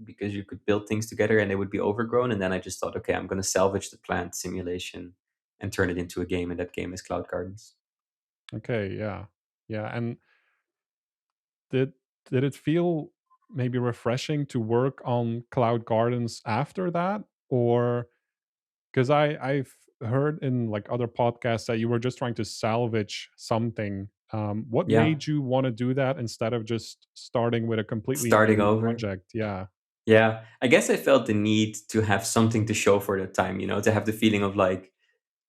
because you could build things together and they would be overgrown. And then I just thought, okay, I'm going to salvage the plant simulation and turn it into a game. And that game is Cloud Gardens. Okay, yeah. Yeah, and did did it feel maybe refreshing to work on Cloud Gardens after that? Or 'cause I've heard in, like, other podcasts that you were just trying to salvage something. What Yeah. made you wanna do that instead of just starting with a completely Starting new over. project? Yeah. Yeah. I guess I felt the need to have something to show for that time, to have the feeling of like,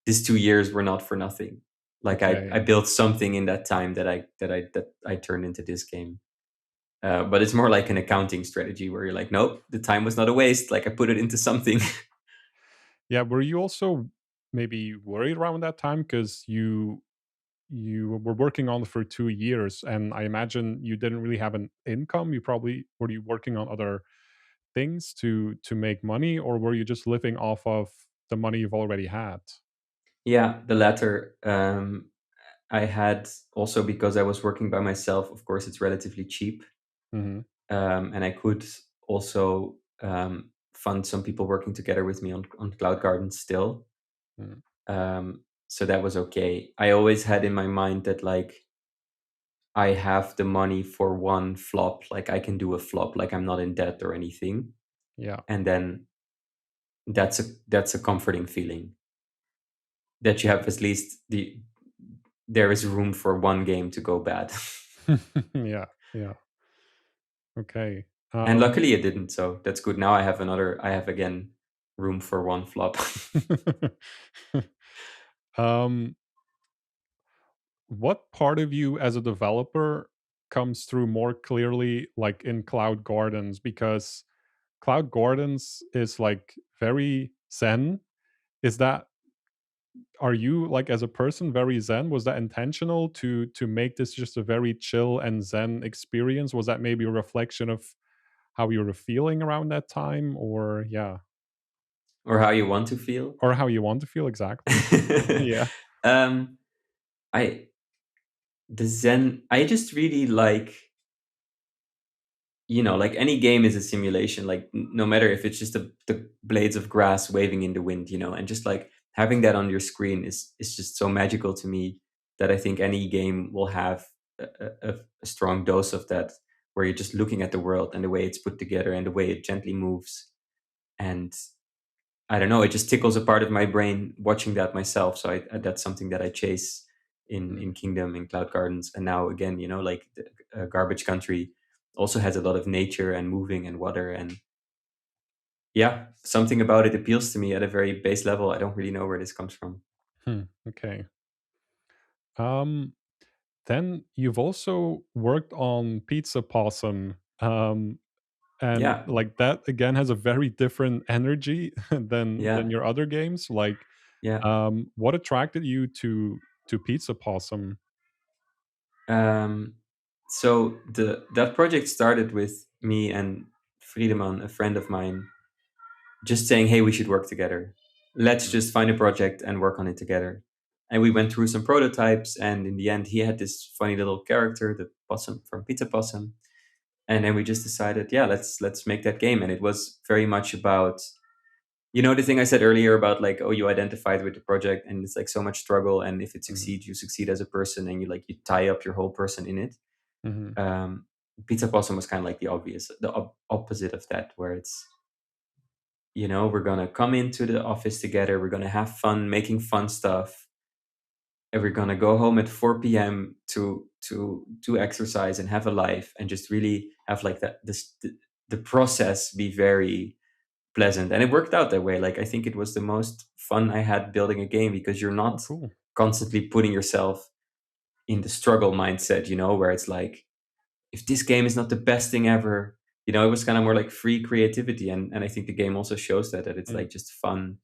these 2 years were not for nothing. Like I Okay. built something in that time that I turned into this game. But it's more like an accounting strategy where you're like, nope, the time was not a waste. Like I put it into something. Yeah, were you also maybe worried around that time? 'Cause you were working on it for 2 years, and I imagine you didn't really have an income. You probably were you working on other things to make money, or were you just living off of the money you've already had? Yeah, the latter. I had also, because I was working by myself. Of course, it's relatively cheap, Mhm. and I could also fund some people working together with me on Cloud Garden still. Mm. So that was okay. I always had in my mind that like I have the money for one flop. Like I can do a flop. Like I'm not in debt or anything. Yeah. And then that's a comforting feeling that you have at least there is room for one game to go bad. Yeah, yeah. Okay. And luckily it didn't, so that's good. Now I have again room for one flop. Um, what part of you as a developer comes through more clearly, like, in Cloud Gardens? Because Cloud Gardens is, like, very zen. Is that are you, like, as a person, very zen? Was that intentional to make this just a very chill and zen experience? Was that maybe a reflection of how you were feeling around that time? Or yeah, Or how you want to feel. or how you want to feel exactly? Yeah. um I the zen, I just really like, like any game is a simulation. Like no matter if it's just the blades of grass waving in the wind, and just like having that on your screen is just so magical to me, that I think any game will have a strong dose of that, where you're just looking at the world and the way it's put together and the way it gently moves. And I don't know, it just tickles a part of my brain watching that myself. So that's something that I chase Mm, in Kingdom, in Cloud Gardens, and now again, like the Garbage Country also has a lot of nature and moving and water, and yeah, something about it appeals to me at a very base level. I don't really know where this comes from. okay. Um, then you've also worked on Pizza Possum, and, Yeah, like, that again has a very different energy than yeah, your other games. Like, yeah. what attracted you to Pizza Possum? Um, so that project started with me and Friedemann, a friend of mine, just saying, "Hey, we should work together. Let's Mm, just find a project and work on it together." And we went through some prototypes, and in the end, he had this funny little character, the possum from Pizza Possum. And then we just decided, yeah, let's make that game. And it was very much about You know, the thing I said earlier about like, oh, you identified with the project and it's like so much struggle, and if it Mhm. succeeds, you succeed as a person, and you tie up your whole person in it. Mhm. um Pizza Possum was kind of like the opposite of that, where it's, we're gonna come into the office together, we're gonna have fun making fun stuff, and we're gonna go home at 4 p.m. to exercise and have a life, and just really have like the process be very pleasant. And it worked out that way. Like, I think it was the most fun I had building a game, because you're Oh, not cool. constantly putting yourself in the struggle mindset, where it's like, if this game is not the best thing ever, it was kind of more like free creativity. And I think the game also shows that it's Mm. like just fun,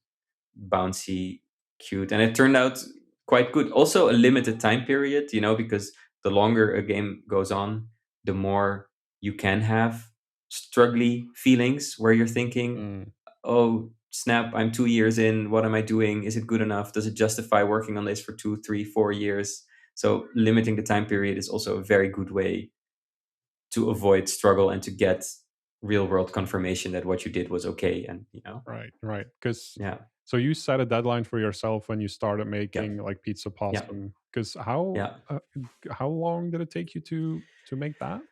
bouncy, cute, and it turned out quite good. Also, a limited time period, because the longer a game goes on, the more you can have struggly feelings where you're thinking, Mm. oh snap, I'm 2 years in. What am I doing? Is it good enough? Does it justify working on this for 2, 3, 4 years? So limiting the time period is also a very good way to avoid struggle and to get real world confirmation that what you did was okay. And Right, right. Because yeah, so you set a deadline for yourself when you started yeah, making, like, Pizza yeah, Possum. Because yeah. how long did it take you to make that?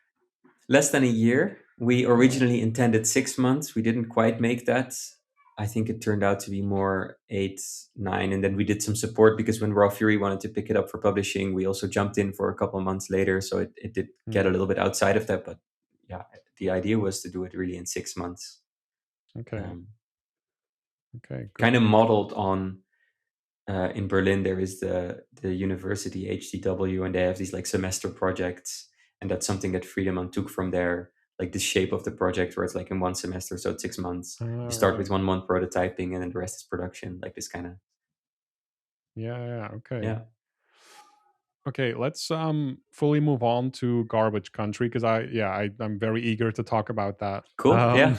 Less than a year. We Oh. originally intended 6 months. We didn't quite make that. I think it turned out to be more 8, 9. And then we did some support, because when Raw Fury wanted to pick it up for publishing, we also jumped in for a couple of months later. So it did get a Mm. little bit outside of that. But yeah, the idea was to do it really in 6 months. Okay, Um, okay, good. Kind of modeled on, in Berlin, there is the university HTW, and they have these like semester projects, and that's something that Friedemann took from there, like the shape of the project, where it's like in one semester, so it's 6 months. You start Alright. with 1 month prototyping, and then the rest is production, like this kind of. Yeah, yeah, okay. Yeah, Okay, let's fully move on to Garbage Country because I'm very eager to talk about that. cool. Yeah.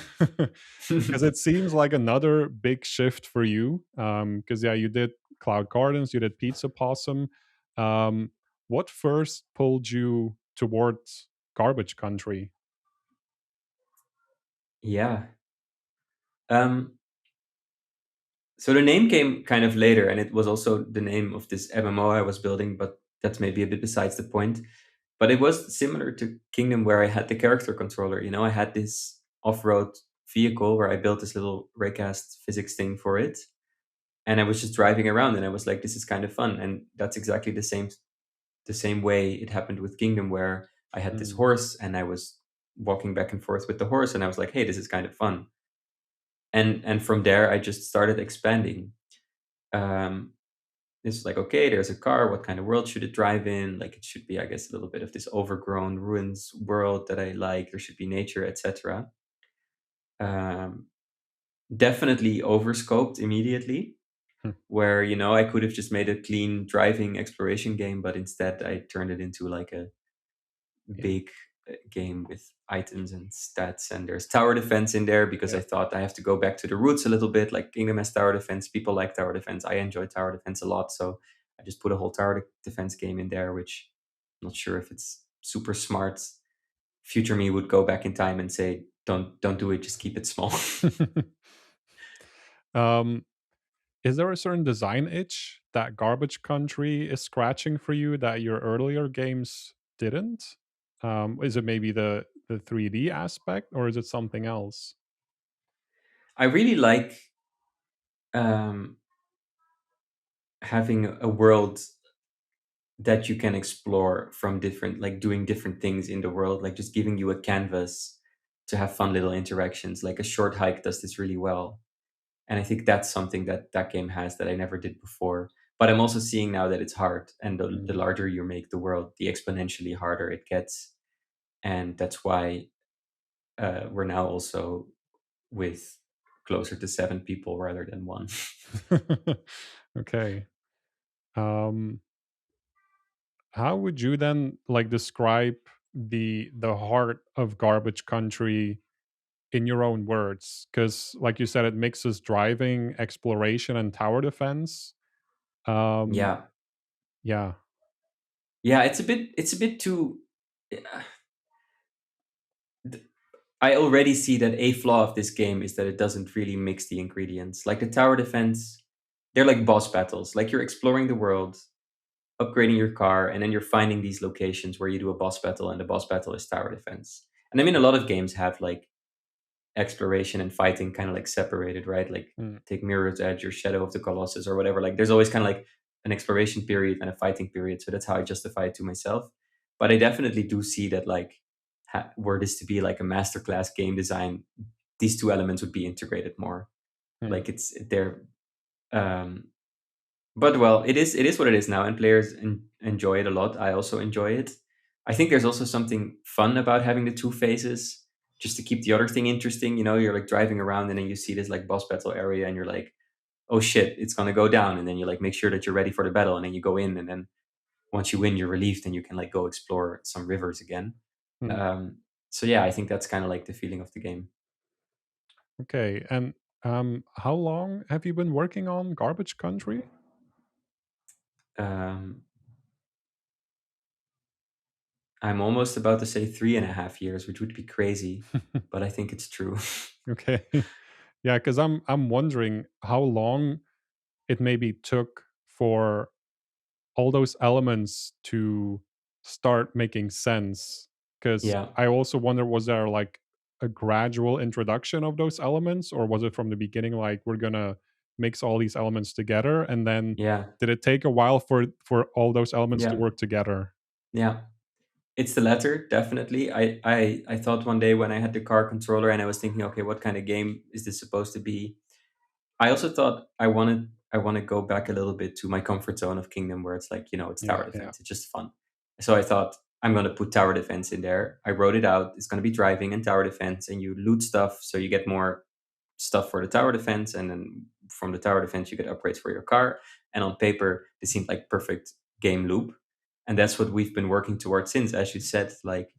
Because it seems like another big shift for you. Because yeah, you did Cloud Gardens, you did Pizza Possum. Um, what first pulled you towards Garbage Country? Yeah. Um, so the name came kind of later, and it was also the name of this MMO I was building, but that's maybe a bit besides the point. But it was similar to Kingdom, where I had the character controller. I had this off-road vehicle where I built this little raycast physics thing for it, and I was just driving around, and I was like, this is kind of fun. And that's exactly the same way it happened with Kingdom, where I had this Mm, horse, and I was walking back and forth with the horse, and I was like, hey, this is kind of fun. And from there, I just started expanding. Um, it's like, okay, there's a car. What kind of world should it drive in? Like, it should be, I guess, a little bit of this overgrown ruins world that I like. There should be nature, etc. Um, Definitely overscoped immediately, hmm, where I could have just made a clean driving exploration game, but instead I turned it into like a yeah, big game with items and stats. And there's tower defense in there, because I yeah. thought I have to go back to the roots a little bit. Like, Kingdom has tower defense, people like tower defense, I enjoy tower defense a lot, so I just put a whole defense game in there, which I'm not sure if it's super smart. Future me would go back in time and say, don't do it, just keep it small. um, is there a certain design itch that Garbage Country is scratching for you that your earlier games didn't? Is it maybe the 3D aspect, or is it something else? I really like, um, having a world that you can explore from different, like doing different things in the world, like just giving you a canvas to have fun little interactions. Like, a short hike does this really well. And I think that's something that that game has that I never did before. But I'm also seeing now that it's hard, and the Mm. larger you make the world, the exponentially harder it gets. And that's why, we're now also with closer to 7 people rather than one. Okay. Um, how would you then like describe the heart of Garbage Country in your own words? Because, like you said, it mixes driving, exploration, and tower defense. Um, Yeah, yeah. yeah, it's a bit too. I already see that a flaw of this game is that it doesn't really mix the ingredients. Like the tower defense, they're like boss battles. Like you're exploring the world, upgrading your car, and then you're finding these locations where you do a boss battle, and the boss battle is tower defense. And I mean, a lot of games have like exploration and fighting kind of like separated, right? Like Mm, take Mirror's Edge or Shadow of the Colossus or whatever. Like there's always kind of like an exploration period and a fighting period. So that's how I justify it to myself. But I definitely do see that like were this to be like a masterclass game design, these two elements would be integrated more. mm, Like it's they're um but well, it is what it is now, and players enjoy it a lot. I also enjoy it. I think there's also something fun about having the two phases, just to keep the other thing interesting. You know, you're like driving around and then you see this like boss battle area, and you're like, oh shit, it's gonna go down, and then you like make sure that you're ready for the battle, and then you go in, and then once you win, you're relieved, and you can like go explore some rivers again. mm. Um, so yeah, I think that's kind of like the feeling of the game. Okay. And how long have you been working on Garbage Country? Um, I'm almost about to say 3.5 years, which would be crazy, but I think it's true. Okay. Yeah, because I'm wondering how long it maybe took for all those elements to start making sense. Because Yeah, I also wonder, was there like a gradual introduction of those elements, or was it from the beginning like we're gonna mix all these elements together, and then yeah, did it take a while for all those elements to yeah, work together? yeah. It's the latter, definitely. I thought one day when I had the car controller and I was thinking, okay, what kind of game is this supposed to be? I also thought I want to go back a little bit to my comfort zone of Kingdom, where it's like, it's Yeah, tower yeah. defense. It's just fun. So I thought I'm gonna put tower defense in there. I wrote it out. It's gonna be driving and tower defense, and you loot stuff, so you get more stuff for the tower defense, and then from the tower defense you get upgrades for your car. And on paper, it seemed like perfect game loop, and that's what we've been working towards since. As you said, like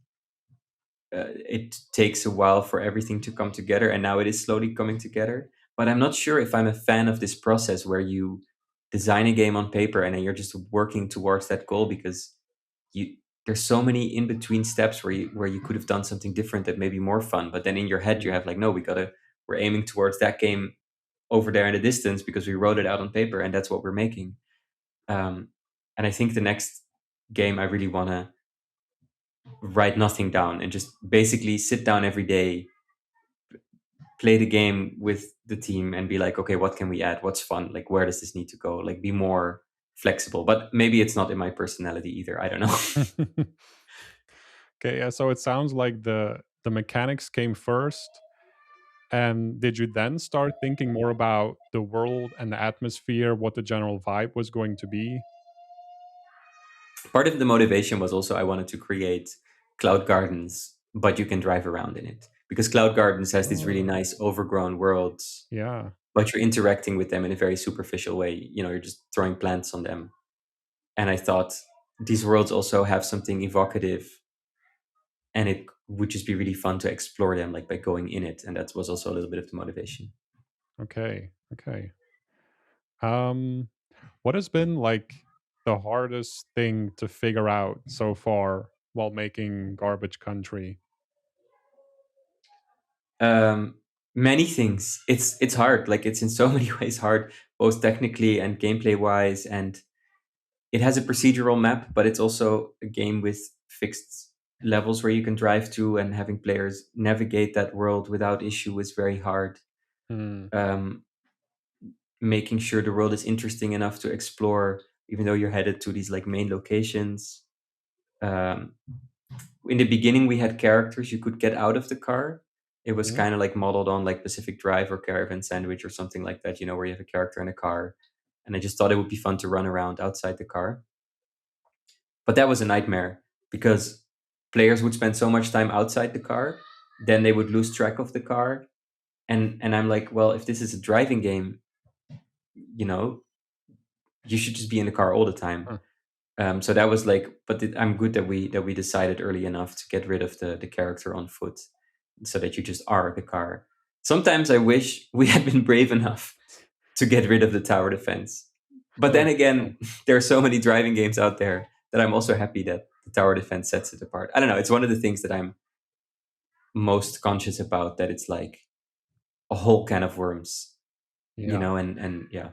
it takes a while for everything to come together, and now it is slowly coming together. But I'm not sure if I'm a fan of this process where you design a game on paper and then you're just working towards that goal, because you there's so many in between steps where you could have done something different that may be more fun, but then in your head you Mm. have like, no, we're aiming towards that game over there in the distance because we wrote it out on paper and that's what we're making. um, and I think the next game I really want to write nothing down and just basically sit down every day, play the game with the team and be like, okay, what can we add, what's fun, like where does this need to go, like be more flexible. But maybe it's not in my personality either, I don't know. Okay, yeah, so it sounds like the mechanics came first, and did you then start thinking more about the world and the atmosphere, what the general vibe was going to be? Part of the motivation was also I wanted to create cloud gardens, but you can drive around in it, because cloud gardens has these really Oh, nice overgrown worlds, yeah. but you're interacting with them in a very superficial way. You're just throwing plants on them. And I thought these worlds also have something evocative, and it would just be really fun to explore them, like by going in it. And that was also a little bit of the motivation. Okay, okay. Um, what has been like the hardest thing to figure out so far while making Garbage Country? Um, Many things. It's hard. Like it's in so many ways hard, both technically and gameplay wise. And it has a procedural map, but it's also a game with fixed levels where you can drive to, and having players navigate that world without issue is very hard. Hmm. Um, Making sure the world is interesting enough to explore, even though you're headed to these like main locations. Um, in the beginning, we had characters you could get out of the car. It was Mhm. kind of like modeled on like Pacific Drive or Caravan Sandwich or something like that, where you have a character in a car. And I just thought it would be fun to run around outside the car. But that was a nightmare, because players would spend so much time outside the car, then they would lose track of the car. And I'm like, well, if this is a driving game, you know, you should just be in the car all the time. Huh. So that was like, but I'm good that we decided early enough to get rid of the character on foot, so that you just are the car. Sometimes I wish we had been brave enough to get rid of the tower defense, but then Oh, oh. again, there are so many driving games out there that I'm also happy that the tower defense sets it apart. I don't know. It's one of the things that I'm most conscious about, that it's like a whole can of worms, Yeah. and yeah.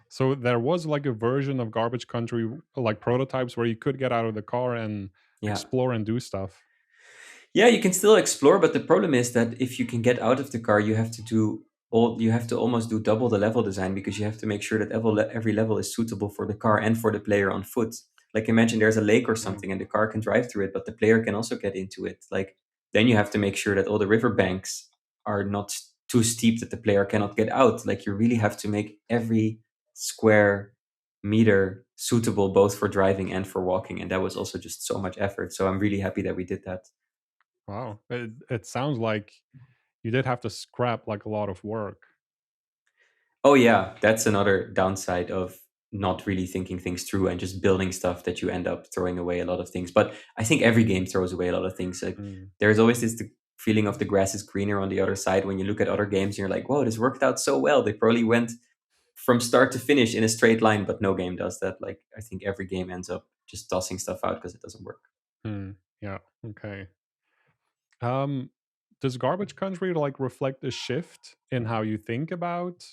So there was like a version of Garbage Country, like prototypes, where you could get out of the car and Yeah. explore and do stuff. Yeah, you can still explore, but the problem is that if you can get out of the car, you have to almost do double the level design, because you have to make sure that every level is suitable for the car and for the player on foot. Like imagine there's a lake or Mm. something and the car can drive through it, but the player can also get into it. Like then you have to make sure that all the river banks are not too steep that the player cannot get out. Like you really have to make every square meter suitable both for driving and for walking, and that was also just so much effort. So I'm really happy that we did that. Wow. It sounds like you did have to scrap like a lot of work. Oh yeah, that's another downside of not really thinking things through and just building stuff that you end up throwing away a lot of things. But I think every game throws away a lot of things. Like Mm. there's always this feeling of the grass is greener on the other side when you look at other games and you're like, whoa, this worked out so well. They probably went from start to finish in a straight line, but no game does that. Like I think every game ends up just tossing stuff out because it doesn't work. Mm. Yeah. Okay. Um, does Garbage Country like reflect a shift in how you think about,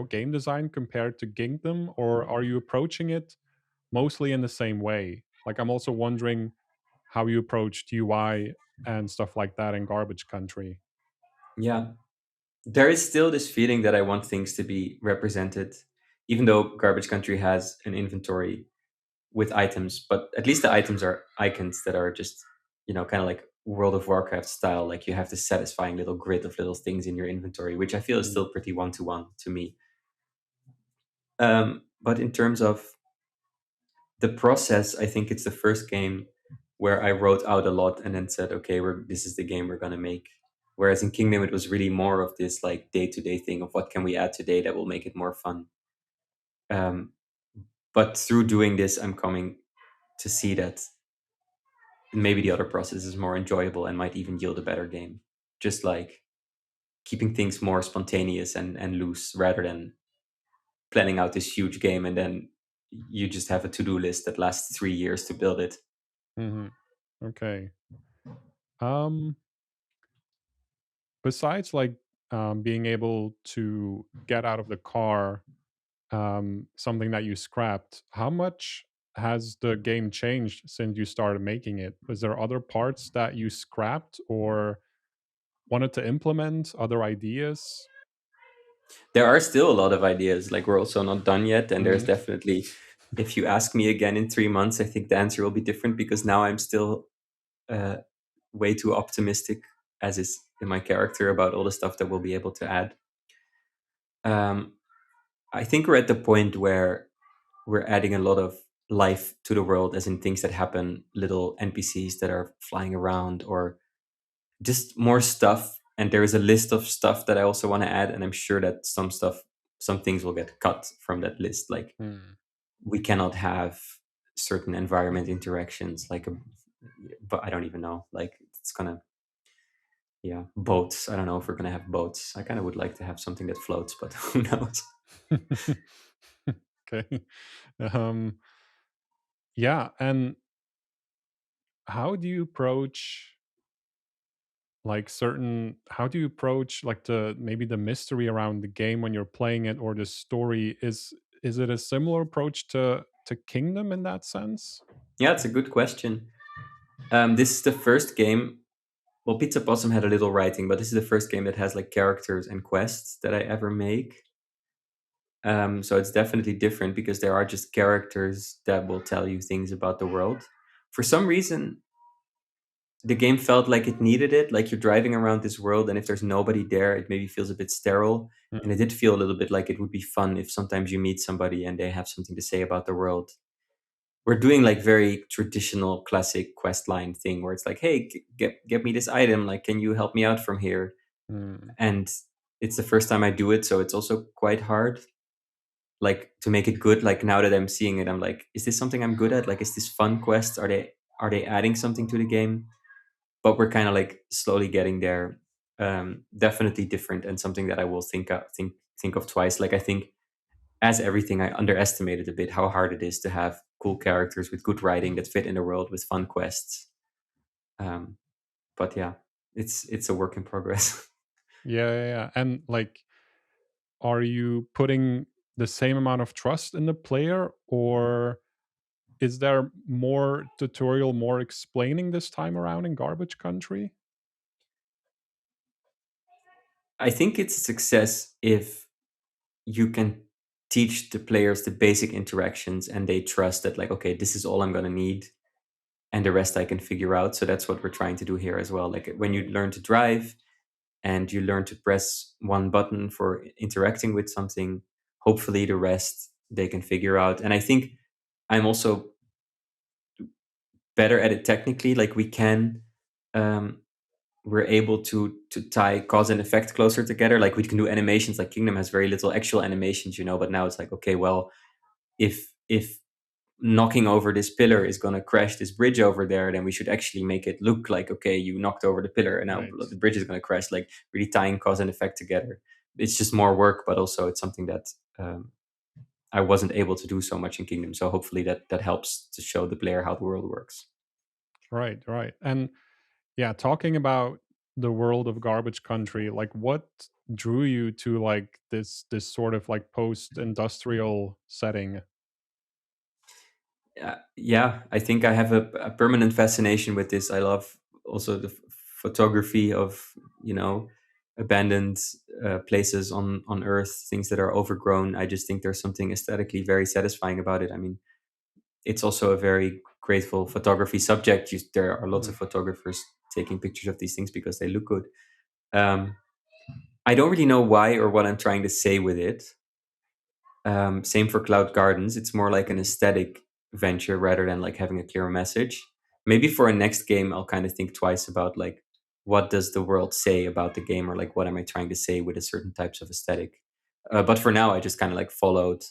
game design compared to Kingdom, or are you approaching it mostly in the same way? Like, I'm also wondering how you approached UI and stuff like that in Garbage Country. Yeah. There is still this feeling that I want things to be represented, even though Garbage Country has an inventory with items, but at least the items are icons that are just, kind of like World of Warcraft style. Like you have this satisfying little grid of little things in your inventory, which I feel is Mm. still pretty one to one to me. But in terms of the process, I think it's the first game where I wrote out a lot and then said, okay, this is the game we're gonna make. Whereas in Kingdom, it was really more of this like day to day thing of what can we add today that will make it more fun. Um, but through doing this, I'm coming to see that maybe the other process is more enjoyable and might even yield a better game. Just like keeping things more spontaneous and loose rather than planning out this huge game and then you just have a to-do list that lasts 3 years to build it. Mhm. Okay. Um, besides like being able to get out of the car, something that you scrapped, how much has the game changed since you started making it? Was there other parts that you scrapped or wanted to implement, other ideas? There are still a lot of ideas, like we're also not done yet, and there's Mhm. definitely, if you ask me again in 3 months, I think the answer will be different because now I'm still uh, way too optimistic, as is in my character, about all the stuff that we'll be able to add. um, I think we're at the point where we're adding a lot of life to the world, as in things that happen, little NPCs that are flying around, or just more stuff. And there is a list of stuff that I also want to add, and I'm sure that some things will get cut from that list. Like Mm. we cannot have certain environment interactions, but I don't even know. Like it's gonna, yeah, boats. I don't know if we're gonna have boats. I kind of would like to have something that floats, but who knows? Okay. Um, yeah, and how do you approach how do you approach like the maybe the mystery around the game when you're playing it, or the story? Is it a similar approach to Kingdom in that sense? Yeah, it's a good question. This is the first game. Well, Pizza Possum had a little writing, but this is the first game that has like characters and quests that I ever make. So it's definitely different because there are just characters that will tell you things about the world. For some reason, the game felt like it needed it. Like you're driving around this world, and if there's nobody there, it maybe feels a bit sterile. And it Mm. did feel a little bit like it would be fun if sometimes you meet somebody and they have something to say about the world. We're doing like very traditional classic quest line thing where it's like, hey, get me this item, like can you help me out from here? Mm. And it's the first time I do it, so it's also quite hard, like to make it good. Like now that I'm seeing it, I'm like, is this something I'm good at? Like is this fun quest? Are they adding something to the game? But we're kind of like slowly getting there. Definitely different, and something that I will think of twice. Like I think, as everything, I underestimated a bit how hard it is to have cool characters with good writing that fit in the world with fun quests. Um, but yeah. It's a work in progress. Yeah, yeah, yeah. And like, are you putting the same amount of trust in the player, or is there more tutorial, more explaining this time around in Garbage Country? I think it's a success if you can teach the players the basic interactions and they trust that, like, okay, this is all I'm going to need and the rest I can figure out. So that's what we're trying to do here as well. Like when you learn to drive and you learn to press one button for interacting with something, hopefully the rest they can figure out. And I think I'm also better at it technically. Like um, we're able to tie cause and effect closer together. Like we can do animations. Like Kingdom has very little actual animations, but now it's like, okay, well, if knocking over this pillar is going to crash this bridge over there, then we should actually make it look like, okay, you knocked over the pillar and now Right. the bridge is going to crash. Like really tying cause and effect together. It's just more work, but also it's something that um, I wasn't able to do so much in Kingdom. So hopefully that helps to show the player how the world works. Right, right. And yeah, talking about the world of Garbage Country, like what drew you to like this sort of like post-industrial setting? Yeah, I think I have a permanent fascination with this. I love also the photography of abandoned places on Earth, things that are overgrown. I just think there's something aesthetically very satisfying about it. I mean, it's also a very grateful photography subject. There are lots Mhm. of photographers taking pictures of these things because they look good. Um, I don't really know why or what I'm trying to say with it. Same for Cloud Gardens. It's more like an aesthetic venture rather than like having a clear message. Maybe for a next game, I'll kind of think twice about like what does the world say about the game, or like what am I trying to say with a certain types of aesthetic. But for now, I just kind of like followed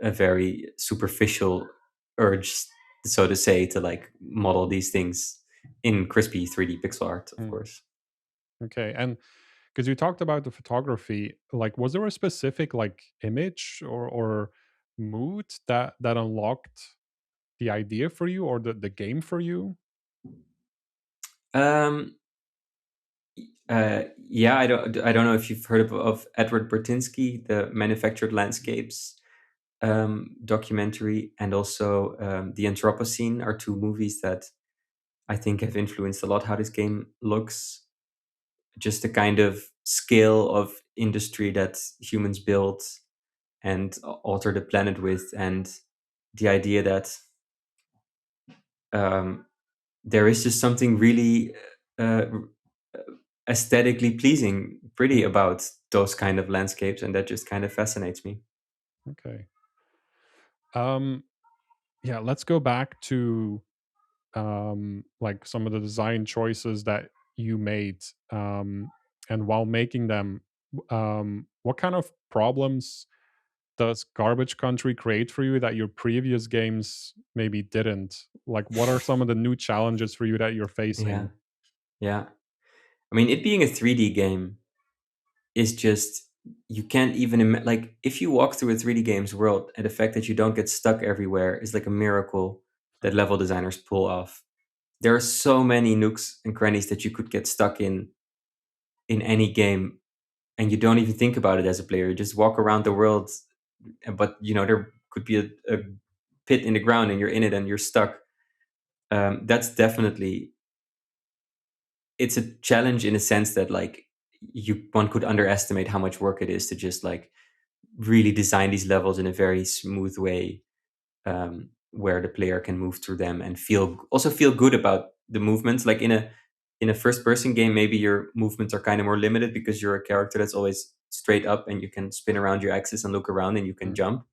a very superficial urge, so to say, to like model these things in crispy 3D pixel art, of Mm. course. Okay. And because you talked about the photography, like was there a specific like image or mood that unlocked the idea for you or the game for you? Um, yeah, I don't know if you've heard of Edward Bertinsky, the Manufactured Landscapes documentary, and also the Anthropocene are two movies that I think have influenced a lot how this game looks. Just the kind of scale of industry that humans built and alter the planet with, and the idea that um, there is just something really aesthetically pleasing, pretty Mm. about those kind of landscapes, and that just kind of fascinates me. Okay. Um yeah, let's go back to like some of the design choices that you made, and while making them, what kind of problems does Garbage Country create for you that your previous games maybe didn't? Like, what are some of the new challenges for you that you're Yeah, facing? yeah. I mean, it being a 3D game is just, you can't even like if you walk through a 3D games world, and the fact that you don't get stuck everywhere is like a miracle that level designers pull off. There are so many nooks and crannies that you could get stuck in any game, and you don't even think about it as a player. You just walk around the world, but there could be a pit in the ground and you're in it and you're stuck. That's definitely, it's a challenge in a sense that like one could underestimate how much work it is to just like really design these levels in a very smooth way, where the player can move through them and feel good about the movements. Like in a first person game, maybe your movements are kind of more limited because you're a character that's always straight up and you can spin around your axis and look around and you can Mm, jump.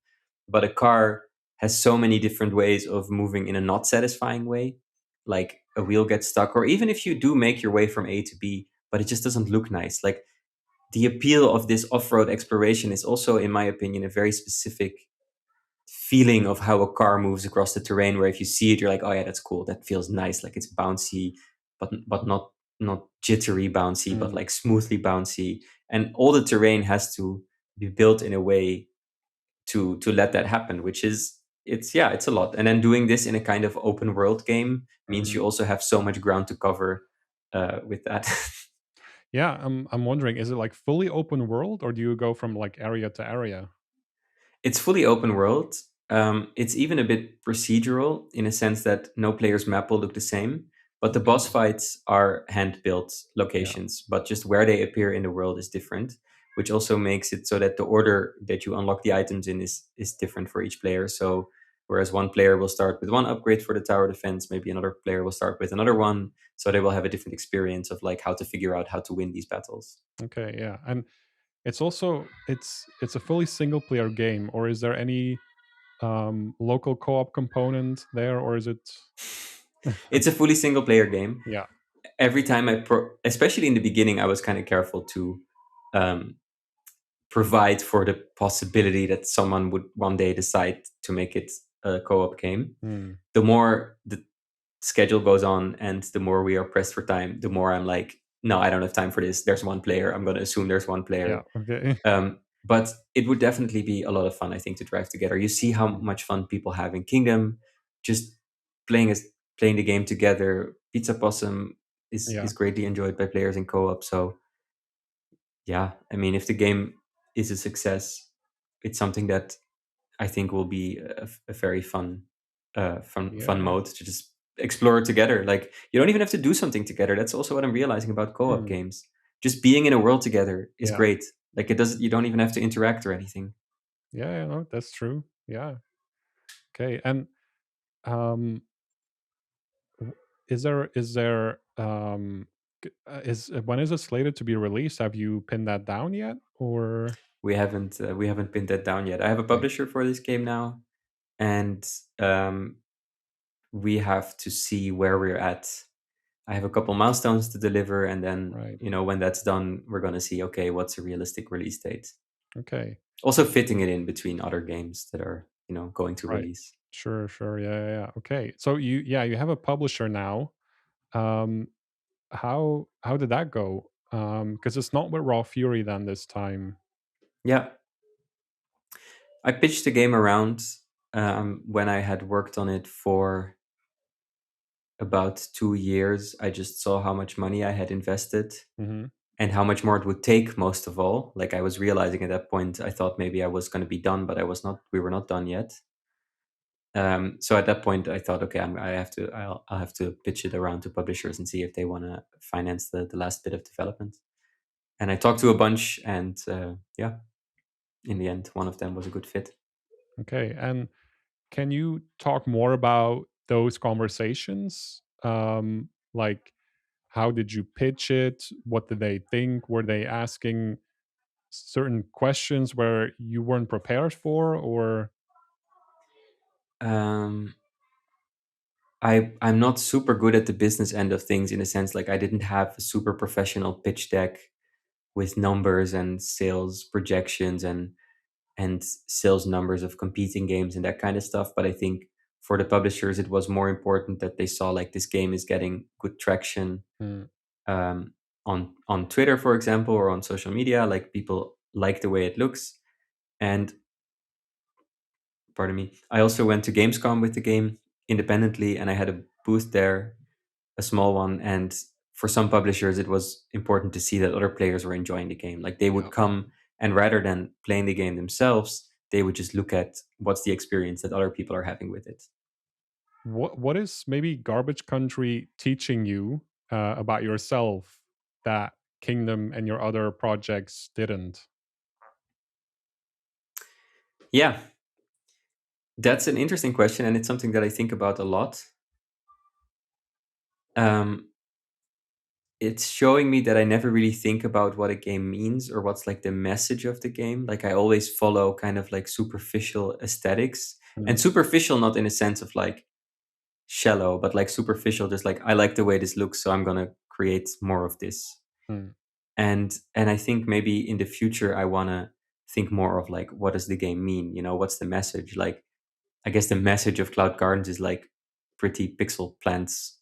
But a car has so many different ways of moving in a not satisfying way. Like a wheel gets stuck, or even if you do make your way from A to B, but it just doesn't look nice. Like the appeal of this off-road exploration is also, in my opinion, a very specific feeling of how a car moves across the terrain, where if you see it, you're like, oh yeah, that's cool, that feels nice, like it's bouncy, but not jittery bouncy, but mm, like smoothly bouncy. And all the terrain has to be built in a way to let that happen, which is, it's a lot. And then doing this in a kind of open world game means mhm. you also have so much ground to cover, with that. Yeah, I'm wondering, is it like fully open world or do you go from like area to area? It's fully open world. It's even a bit procedural in a sense that no player's map will look the same, but the boss Okay. fights are hand-built Yeah. locations, but just where they appear in the world is different, which also makes it so that the order that you unlock the items in is different for each player. So whereas one player will start with one upgrade for the tower defense, maybe another player will start with another one, so they will have a different experience of like how to figure out how to win these battles. Okay, yeah. And it's also it's a fully single player game, or is there any local co-op component there, or is it It's a fully single player game. yeah. Every time especially in the beginning, I was kind of careful to um, provide for the possibility that someone would one day decide to make it a co-op game. Hmm. The more the schedule goes on and the more we are pressed for time, the more I'm like, no, I don't have time for this. There's one player. I'm going to assume there's one Yeah, player. okay. But it would definitely be a lot of fun, I think, to drive together. You see how much fun people have in Kingdom, just playing as playing the game together. Pizza Possum Yeah. is greatly enjoyed by players in co-op. So yeah, I mean, if the game is a success, it's something that I think will be a very fun Yeah. mode to just explore together. Like you don't even have to do something together. That's also what I'm realizing about co-op Hmm. games. Just being in a world together is Yeah. great. Like it doesn't. You don't even have to interact or anything. Yeah, yeah, no, that's true. Yeah. Okay. And um w- is there is when is it slated to be released? Have you pinned that down yet, or We haven't pinned that down yet. I have a okay, publisher for this game now, and um, we have to see where we're at. I have a couple milestones to deliver, and then right. when that's done, we're gonna see okay, what's a realistic release date. Okay. Also fitting it in between other games that are going to Right. release. Sure, sure. Yeah, yeah, yeah. Okay. So you have a publisher now. Um how did that go? Because it's not with Raw Fury then this time. Yeah, I pitched the game around when I had worked on it for about 2 years. I just saw how much money I had invested Mhm. and how much more it would take. Most of all, like I was realizing at that point, I thought maybe I was going to be done, but I was not. We were not done yet. So at that point, I thought, okay, I'll have to pitch it around to publishers and see if they want to finance the last bit of development. And I talked to a bunch, and yeah, in the end, one of them was a good fit. Okay. And can you talk more about those conversations? Like how did you pitch it? What did they think? Were they asking certain questions where you weren't prepared for, or Um, I'm not super good at the business end of things in a sense. Like I didn't have a super professional pitch deck with numbers and sales projections and sales numbers of competing games and that kind of stuff. But I think for the publishers, it was more important that they saw like this game is getting good traction Mm, um, on Twitter, for example, or on social media. Like people like the way it looks. And pardon me, I also went to Gamescom with the game independently, and I had a booth there, a small one. And for some publishers, it was important to see that other players were enjoying the game. Like they would yeah. come and rather than playing the game themselves, they would just look at what's the experience that other people are having with it. What is maybe Garbage Country teaching you about yourself that Kingdom and your other projects didn't? Yeah, that's an interesting question, and it's something that I think about a lot. Um, it's showing me that I never really think about what a game means or what's like the message of the game. Like I always follow kind of like superficial aesthetics, and Mm, superficial not in a sense of like shallow, but like superficial, just like I like the way this looks, so I'm gonna create more of this. mm, And I think maybe in the future I wanna think more of like what does the game mean? What's the message? Like I guess the message of Cloud Gardens is like pretty pixel plants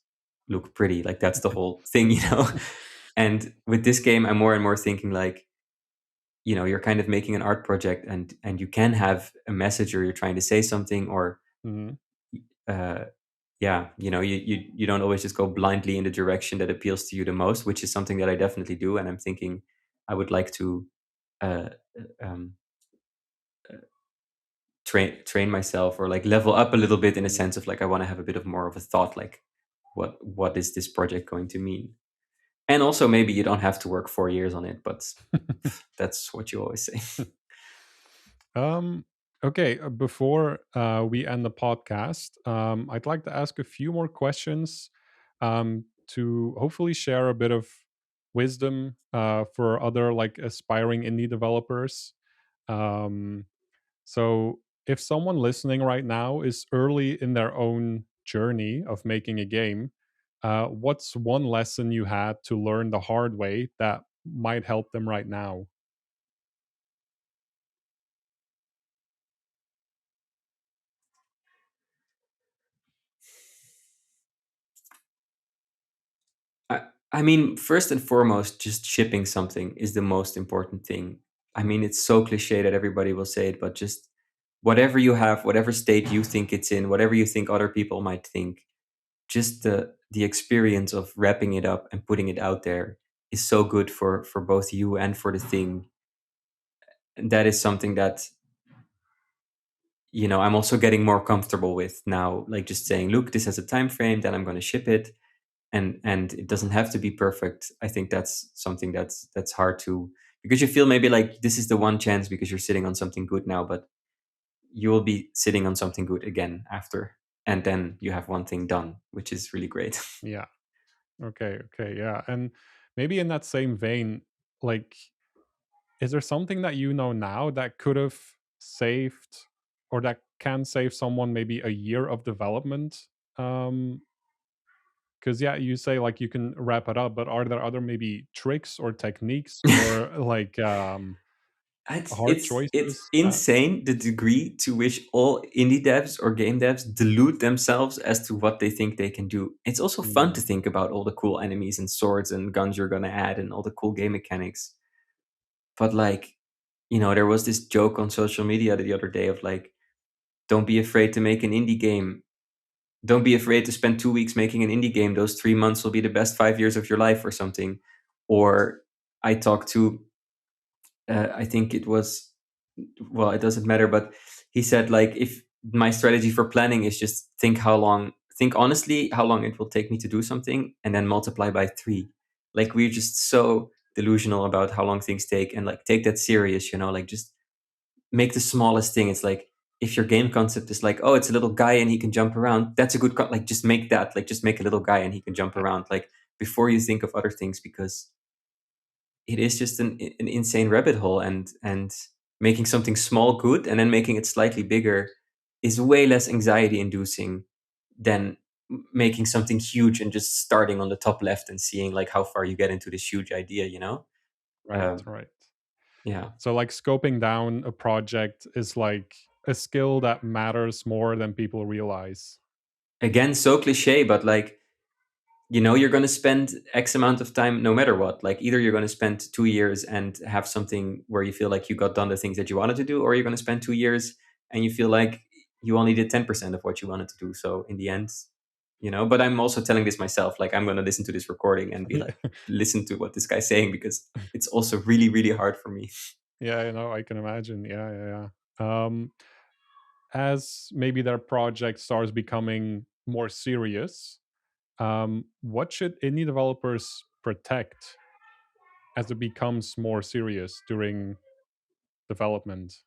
look pretty. Like that's the whole thing. And with this game, I'm more and more thinking like, you're kind of making an art project and you can have a message or you're trying to say something or mhm. uh, yeah, you don't always just go blindly in the direction that appeals to you the most, which is something that I definitely do. And I'm thinking I would like to uh, um, train myself, or like level up a little bit, in a Mm. sense of like I want to have a bit of more of a thought, like what is this project going to mean? And also maybe you don't have to work 4 years on it, but that's what you always say. Um, okay, before we end the podcast, I'd like to ask a few more questions to hopefully share a bit of wisdom for other like aspiring indie developers. Um, so, if someone listening right now is early in their own journey of making a game, what's one lesson you had to learn the hard way that might help them right now? I mean, first and foremost, just shipping something is the most important thing. I mean, it's so cliche that everybody will say it, but just whatever you have, whatever state you think it's in, whatever you think other people might think, just the experience of wrapping it up and putting it out there is so good for both you and for the thing. And that is something that, I'm also getting more comfortable with now, like just saying, look, this has a time frame, then I'm going to ship it, and it doesn't have to be perfect. I think that's something that's hard to, because you feel maybe like this is the one chance because you're sitting on something good now, but you will be sitting on something good again after, and then you have one thing done, which is really great. Yeah. Okay. Okay. Yeah. And maybe in that same vein, like, is there something that you know now that could have saved or that can save someone maybe a year of development? Um, because yeah, you say like you can wrap it up, but are there other maybe tricks or techniques or like It's hard it's it's choices that insane the degree to which all indie devs or game devs delude themselves as to what they think they can do. It's also fun mm, to think about all the cool enemies and swords and guns you're gonna add and all the cool game mechanics. But like, there was this joke on social media the other day of like, don't be afraid to make an indie game. Don't be afraid to spend 2 weeks making an indie game. Those 3 months will be the best 5 years of your life, or something. Or I talked to, I think it was, well, it doesn't matter, but he said like, if my strategy for planning is just think honestly how long it will take me to do something, and then multiply by three. Like we're just so delusional about how long things take, and like take that serious, like just make the smallest thing. It's like, if your game concept is like, oh, it's a little guy and he can jump around, that's a good like just make that, like just make a little guy and he can jump around, like before you think of other things, because it is just an insane rabbit hole, and making something small good and then making it slightly bigger is way less anxiety inducing than making something huge and just starting on the top left and seeing like how far you get into this huge idea. right, um, right. yeah, So like scoping down a project is like a skill that matters more than people realize. again, so cliche, but like, you're going to spend X amount of time no matter what. Like either you're going to spend 2 years and have something where you feel like you got done the things that you wanted to do, or you're going to spend 2 years and you feel like you only did 10% of what you wanted to do. So in the end, but I'm also telling this myself, like I'm going to listen to this recording and be like, listen to what this guy's saying, because it's also really, really hard for me. Yeah, I can imagine. Yeah, yeah, yeah. As maybe their project starts becoming more serious, what should indie developers protect as it becomes more serious during development?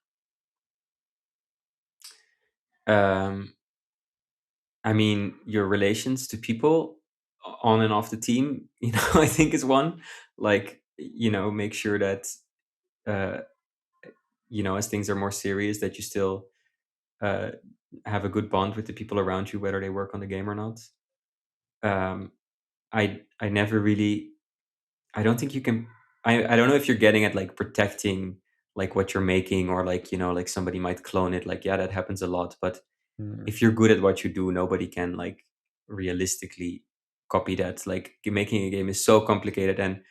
Um, I mean, your relations to people on and off the team, I think is one. Like, make sure that, uh, as things are more serious, that you still uh, have a good bond with the people around you, whether they work on the game or not. Um, I never really, I don't think you can, I don't know if you're getting at like protecting like what you're making, or like, like somebody might clone it. Like, yeah, that happens a lot. But Mm, if you're good at what you do, nobody can like realistically copy that. Like making a game is so complicated, and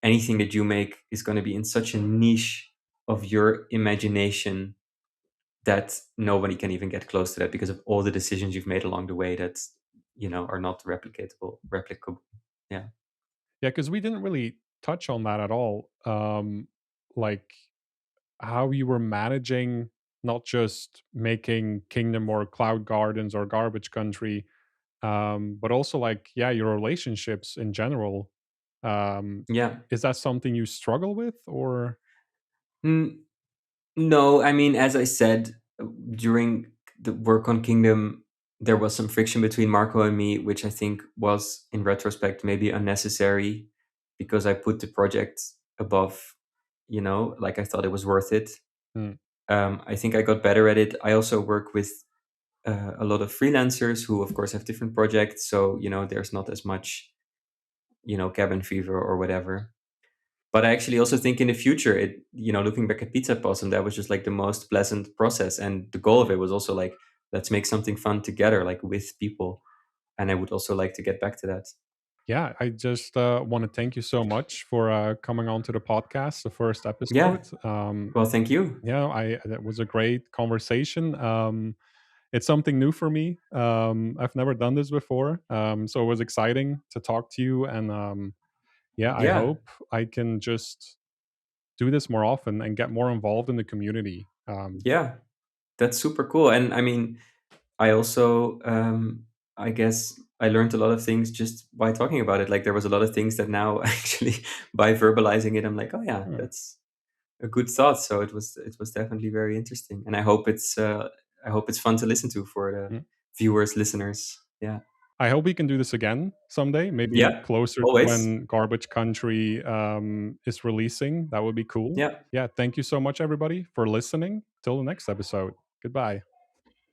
anything that you make is going to be in such a niche of your imagination that nobody can even get close to that, because of all the decisions you've made along the way. That are not replicable. Yeah. Yeah, because we didn't really touch on that at all. Like how you were managing not just making Kingdom or Cloud Gardens or Garbage Country, but also like, yeah, your relationships in general. Um, Yeah. is that something you struggle with, or? Mm, no, I mean, as I said, during the work on Kingdom, there was some friction between Marco and me, which I think was, in retrospect, maybe unnecessary because I put the project above, like I thought it was worth it. Hmm, I think I got better at it. I also work with a lot of freelancers who, of course, have different projects. So, there's not as much, cabin fever or whatever. But I actually also think in the future, looking back at Pizza Possum, that was just like the most pleasant process. And the goal of it was also like, let's make something fun together, like with people. And I would also like to get back to that. yeah, I just want to thank you so much for coming on to the podcast, the first Yeah. episode. Well, thank you. Yeah, I that was a great conversation. It's something new for me. I've never done this before, so it was exciting to talk to you. And yeah, I Yeah. hope I can just do this more often and get more involved in the community. Yeah. That's super cool. And I mean, I also, I guess I learned a lot of things just by talking about it. Like there was a lot of things that now actually by verbalizing it, I'm like, oh yeah, Yeah, that's a good thought. So it was definitely very interesting, and I hope it's fun to listen to for the mm. viewers, listeners. Yeah, I hope we can do this again someday, maybe yeah, closer to always. when Garbage Country is releasing. That would be cool. Yeah, Yeah, thank you so much, everybody, for listening. Till the next episode. Goodbye.